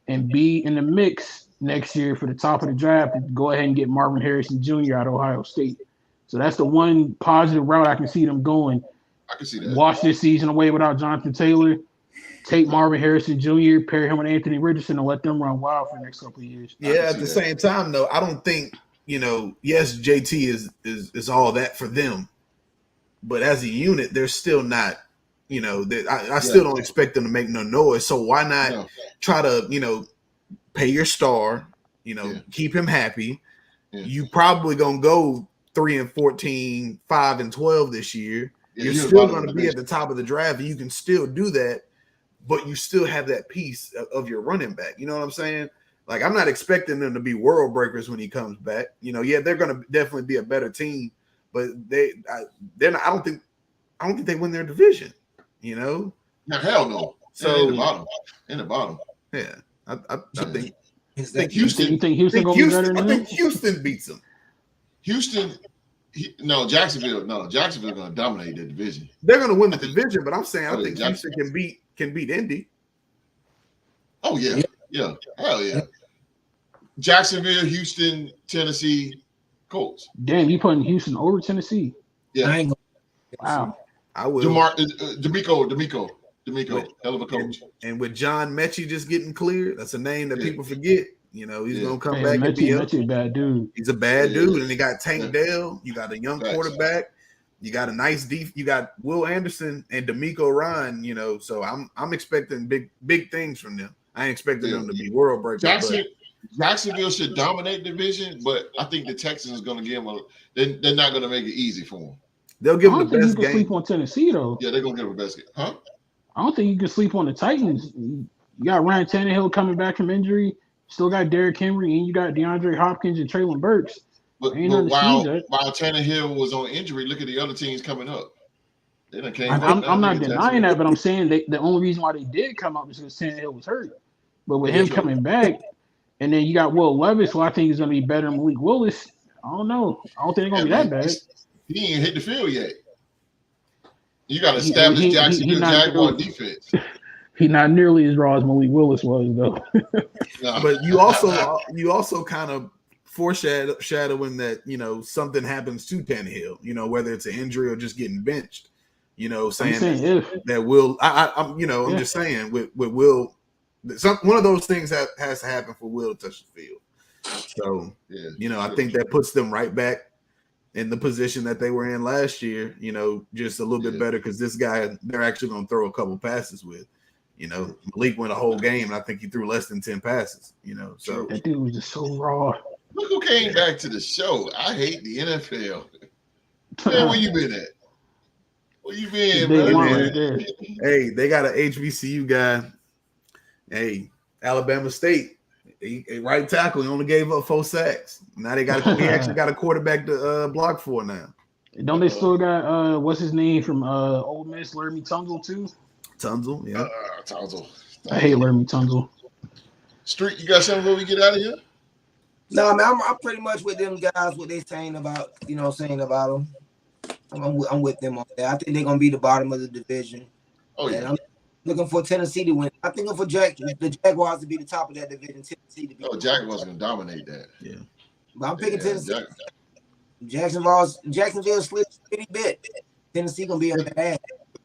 and be in the mix next year for the top of the draft to go ahead and get Marvin Harrison Jr. out of Ohio State. So that's the one positive route I can see them going. I can see that. Wash this season away without Jonathan Taylor, take Marvin Harrison Jr., pair him with Anthony Richardson, and let them run wild for the next couple of years. Yeah, at the same time, though, I don't think, you know, yes, JT is all that for them, but as a unit, they're still not, you know, I still don't expect them to make no noise. So why not try to, you know, pay your star, you know, keep him happy. Yeah. You probably gonna go 3-14, 5-12 this year. You're still gonna be at the top of the draft, and you can still do that, but you still have that piece of your running back. You know what I'm saying? Like, I'm not expecting them to be world breakers when he comes back. You know, yeah, they're gonna definitely be a better team, but they're not, I don't think they win their division. You know? No, hell no. So in the bottom. Yeah. I think Houston. You think Houston gonna be better than I think Houston beats them. Jacksonville gonna dominate the division. They're gonna win the division, but I'm saying I think Houston can beat Indy. Oh yeah. Hell yeah. Jacksonville, Houston, Tennessee, Colts. Damn, you putting Houston over Tennessee? Yeah. Wow. I will. D'Amico, hell of a coach. And with John Mechie just getting cleared, that's a name that people forget. You know, he's gonna come back and be a bad dude. He's a bad dude, and they got Tank Dell. You got a young quarterback. You got a nice you got Will Anderson and D'Amico Ryan. You know, so I'm expecting big things from them. I ain't expecting them to be world breakers. Jacksonville should dominate the division, but I think the Texans are going to give them they're not going to make it easy for them. They'll give them the best game. You can sleep on Tennessee though. Yeah, they're going to give them the best game. Huh? I don't think you can sleep on the Titans. You got Ryan Tannehill coming back from injury. Still got Derrick Henry, and you got DeAndre Hopkins and Traylon Burks. But Ain't nothing to sneeze at. while Tannehill was on injury, look at the other teams coming up. They done came up I'm now. not Look at denying that, Jacksonville. but I'm saying the only reason why they did come up is because Tannehill was hurt. But with him coming back, and then you got Will Levis, who I think is going to be better than Malik Willis. I don't know. I don't think they're going to be that bad. He ain't hit the field yet. You got to establish Jacksonville Jaguar defense. He's not nearly as raw as Malik Willis was, though. No. But you also kind of foreshadowing that, you know, something happens to Tannehill, you know, whether it's an injury or just getting benched, you know, saying that Will, I'm just saying with Will, one of those things that has to happen for Will to touch the field. So, you know, I think that puts them right back in the position that they were in last year, you know, just a little bit better because this guy, they're actually going to throw a couple passes with. You know, Malik went a whole game, and I think he threw less than 10 passes, you know. So that dude was just so raw. Look who came back to the show. I hate the NFL. Man, where you been at? Where you been, man? Hey, they got an HBCU guy. Hey, Alabama State. Right tackle. He only gave up 4 sacks. Now he actually got a quarterback to block for now. Don't they still got what's his name from Ole Miss, Laramie Tunsil too? Tunsil, yeah. Tunsil. I hate Laramie Tunsil. Street, you got something before we get out of here? No, man, I'm pretty much with them guys. What they saying about them. I'm with them on that. I think they're gonna be the bottom of the division. Oh yeah. And I'm looking for Tennessee to win. I think for the Jaguars to be the top of that division. Tennessee to be. Oh, Jaguars gonna dominate that. Yeah. But I'm picking Tennessee. Jacksonville slips a pretty bit. Tennessee gonna be on their ass.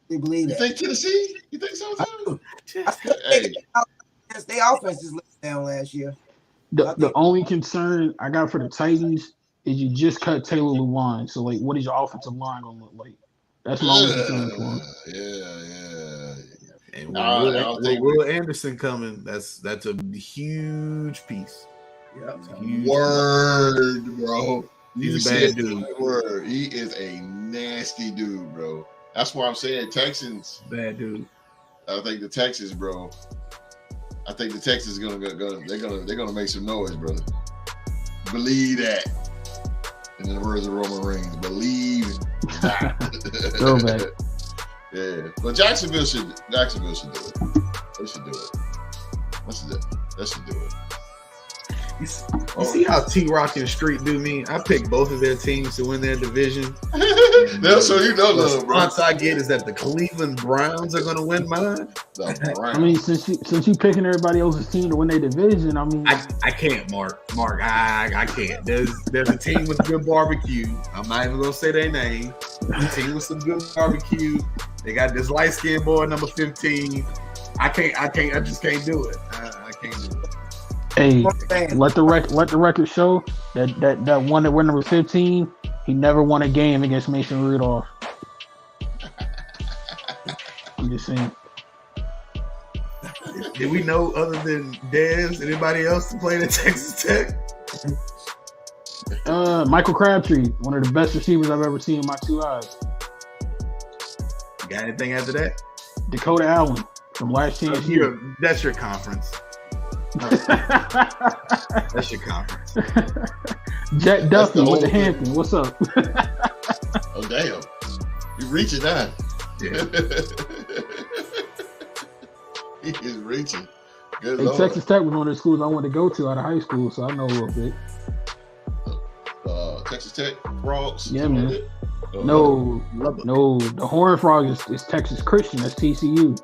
They believe that. You think Tennessee? You think so too? Their offense is let down last year. The only concern I got for the Titans is you just cut Taylor Lewan. So, like, what is your offensive line going to look like? That's my only concern for him. Yeah. And Will Anderson coming, that's a huge piece. Yeah. Word, bro. He's a bad dude. Word. He is a nasty dude, bro. That's why I'm saying Texans. Bad dude. I think the Texans, bro. I think the Texans they're gonna make some noise, brother. Believe that. In the words of Roman Reigns, believe that. Go back. Yeah, but Jacksonville should do it. They should do it. They should do it. You see how T-Rock and Street do me? I picked both of their teams to win their division. That's so you know, the bro. response I get is that the Cleveland Browns are going to win mine. I mean, since you picking everybody else's team to win their division, I mean, I can't, Mark. I can't. There's a team with good barbecue. I'm not even going to say their name. A team with some good barbecue. They got this light skinned boy, number 15. I just can't do it. I can't do it. Hey, let the record show that one that went number 15, he never won a game against Mason Rudolph. I'm just saying. Did we know other than Dez, anybody else to play at Texas Tech? Michael Crabtree, one of the best receivers I've ever seen in my 2 eyes. You got anything after that? Dakota Allen from last chance. That's your conference. That's your conference. Jack Duffy with the Hampton. What's up? Oh damn! You reaching now? Yeah. He is reaching. Good Hey, Lord. Texas Tech was one of the schools I wanted to go to out of high school, so I know a little bit. Texas Tech Frogs. Yeah, man. No. The Horned Frogs is Texas Christian. That's TCU.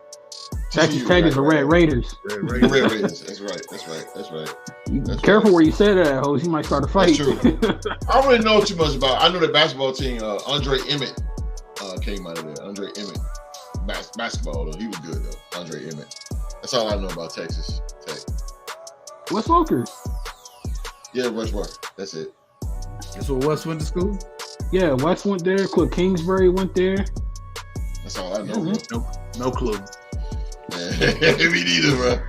Texas Tech is the Red Raiders. Red Raiders. That's right. Careful where you say that, hoes. You might start a fight. That's true. I don't really know too much about. I know the basketball team. Andre Emmett came out of there. Andre Emmett, basketball though. He was good though. Andre Emmett. That's all I know about Texas Tech. Wes Walker. Yeah, Wes Walker. That's it. That's where Wes went to school? Yeah, Wes went there. Cliff Kingsbury went there. That's all I know. No clue. Me neither, bro.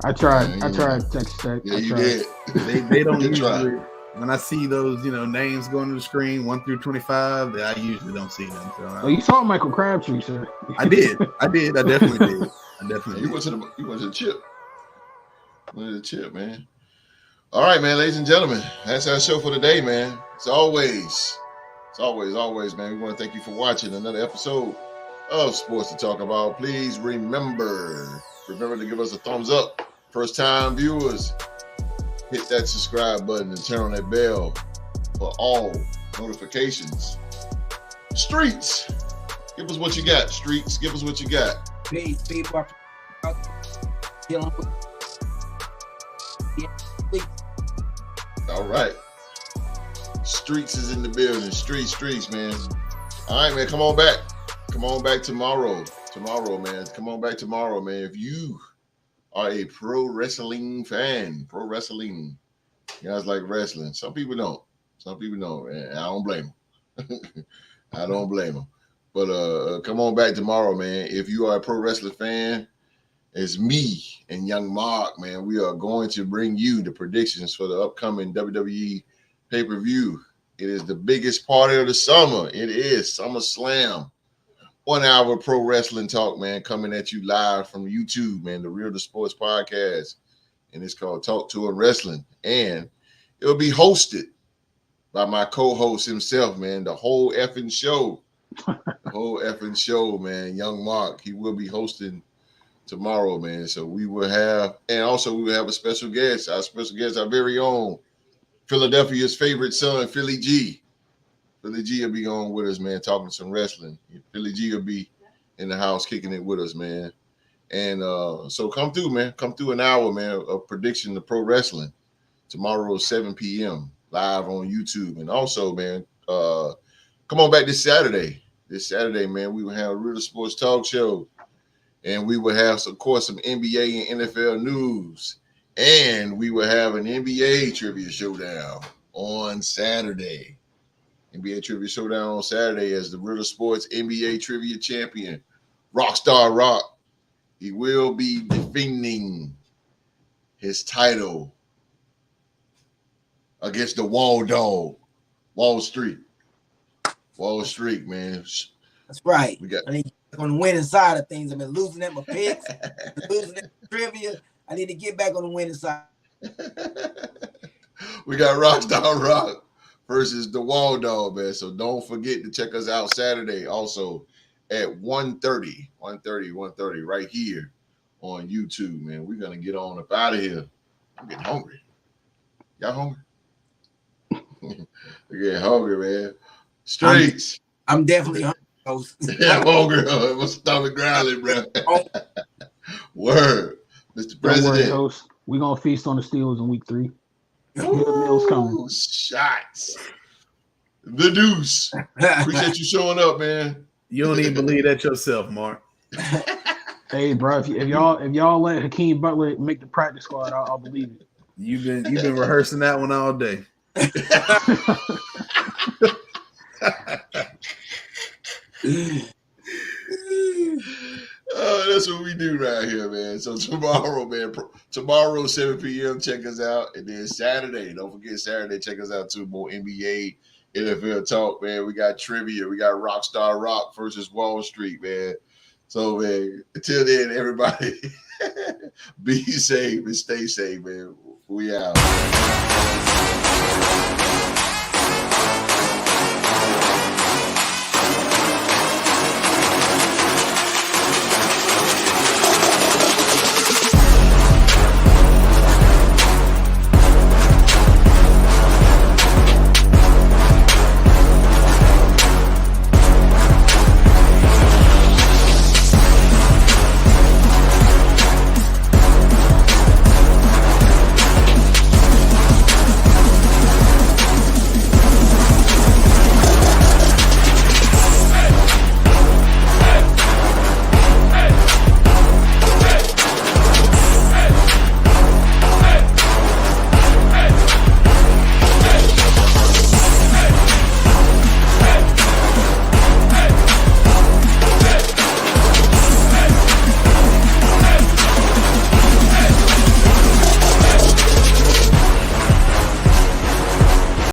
I tried Texas Tech. Yeah, you did. They don't Good usually. try. When I see those, names going to the screen 1 through 25, I usually don't see them. So Oh, you saw Michael Crabtree, sir. I did. I definitely did. You went to the chip. Winning the chip, man. All right, man, ladies and gentlemen, that's our show for today, man. As always, man, we want to thank you for watching another episode of Sports to Talk About. Please remember to give us a thumbs up. First time viewers, hit that subscribe button and turn on that bell for all notifications. Streets, give us what you got. Streets, give us what you got. Peace, people are dealing with. All right. Streets is in the building. Streets, man. All right, man. Come on back. Come on back tomorrow. Man. Come on back tomorrow, man. If you are a pro wrestling fan, you guys like wrestling. Some people don't, man. I don't blame them. But come on back tomorrow, man. If you are a pro wrestling fan, it's me and Young Mark, man. We are going to bring you the predictions for the upcoming WWE pay-per-view. It is the biggest party of the summer. It is SummerSlam. 1 hour pro wrestling talk, man, coming at you live from YouTube, man, the Real to Sports podcast. And it's called Talk to Him Wrestling. And it'll be hosted by my co-host himself, man, the whole effing show. Man. Young Mark. He will be hosting tomorrow, man. So we will have a special guest. Our special guest, our very own Philadelphia's favorite son, Philly G. Philly G will be on with us, man, talking some wrestling. Philly G will be in the house kicking it with us, man. And so come through, man. Come through an hour, man, of prediction of pro wrestling. Tomorrow, 7 p.m. live on YouTube. And also, man, come on back this Saturday. This Saturday, man, we will have a Real Sports Talk Show. And we will have, of course, some NBA and NFL news. And we will have an NBA trivia showdown on Saturday. NBA trivia showdown on Saturday as the Real Sports NBA trivia champion, Rockstar Rock. He will be defending his title against the Wall Dog, Wall Street, man. That's right. We got. I need to get on the winning side of things. I've been losing at my picks, losing at trivia. I need to get back on the winning side. We got Rockstar Rock versus the Wall Dog, man. So don't forget to check us out Saturday also at 1:30 right here on YouTube, man. We're going to get on up out of here. I'm getting hungry. Y'all hungry? We're getting hungry, man. Streets. I'm definitely hungry. Yeah, I'm hungry. My stomach growling, bro. Word. Mr. President. Don't worry, host. We're going to feast on the Steelers in week 3. Meal's coming. Shots. The deuce. Appreciate you showing up, man. You don't even believe that yourself, Mark. Hey, bro, if y'all let Hakeem Butler make the practice squad, I'll believe it. You've been rehearsing that one all day. That's what we do right here, man. So tomorrow, man, tomorrow 7 p.m. check us out, and then Saturday, don't forget Saturday, check us out too. More NBA, NFL talk, man. We got trivia, we got Rockstar Rock versus Wall Street, man. So, man, until then, everybody, be safe and stay safe, man. We out.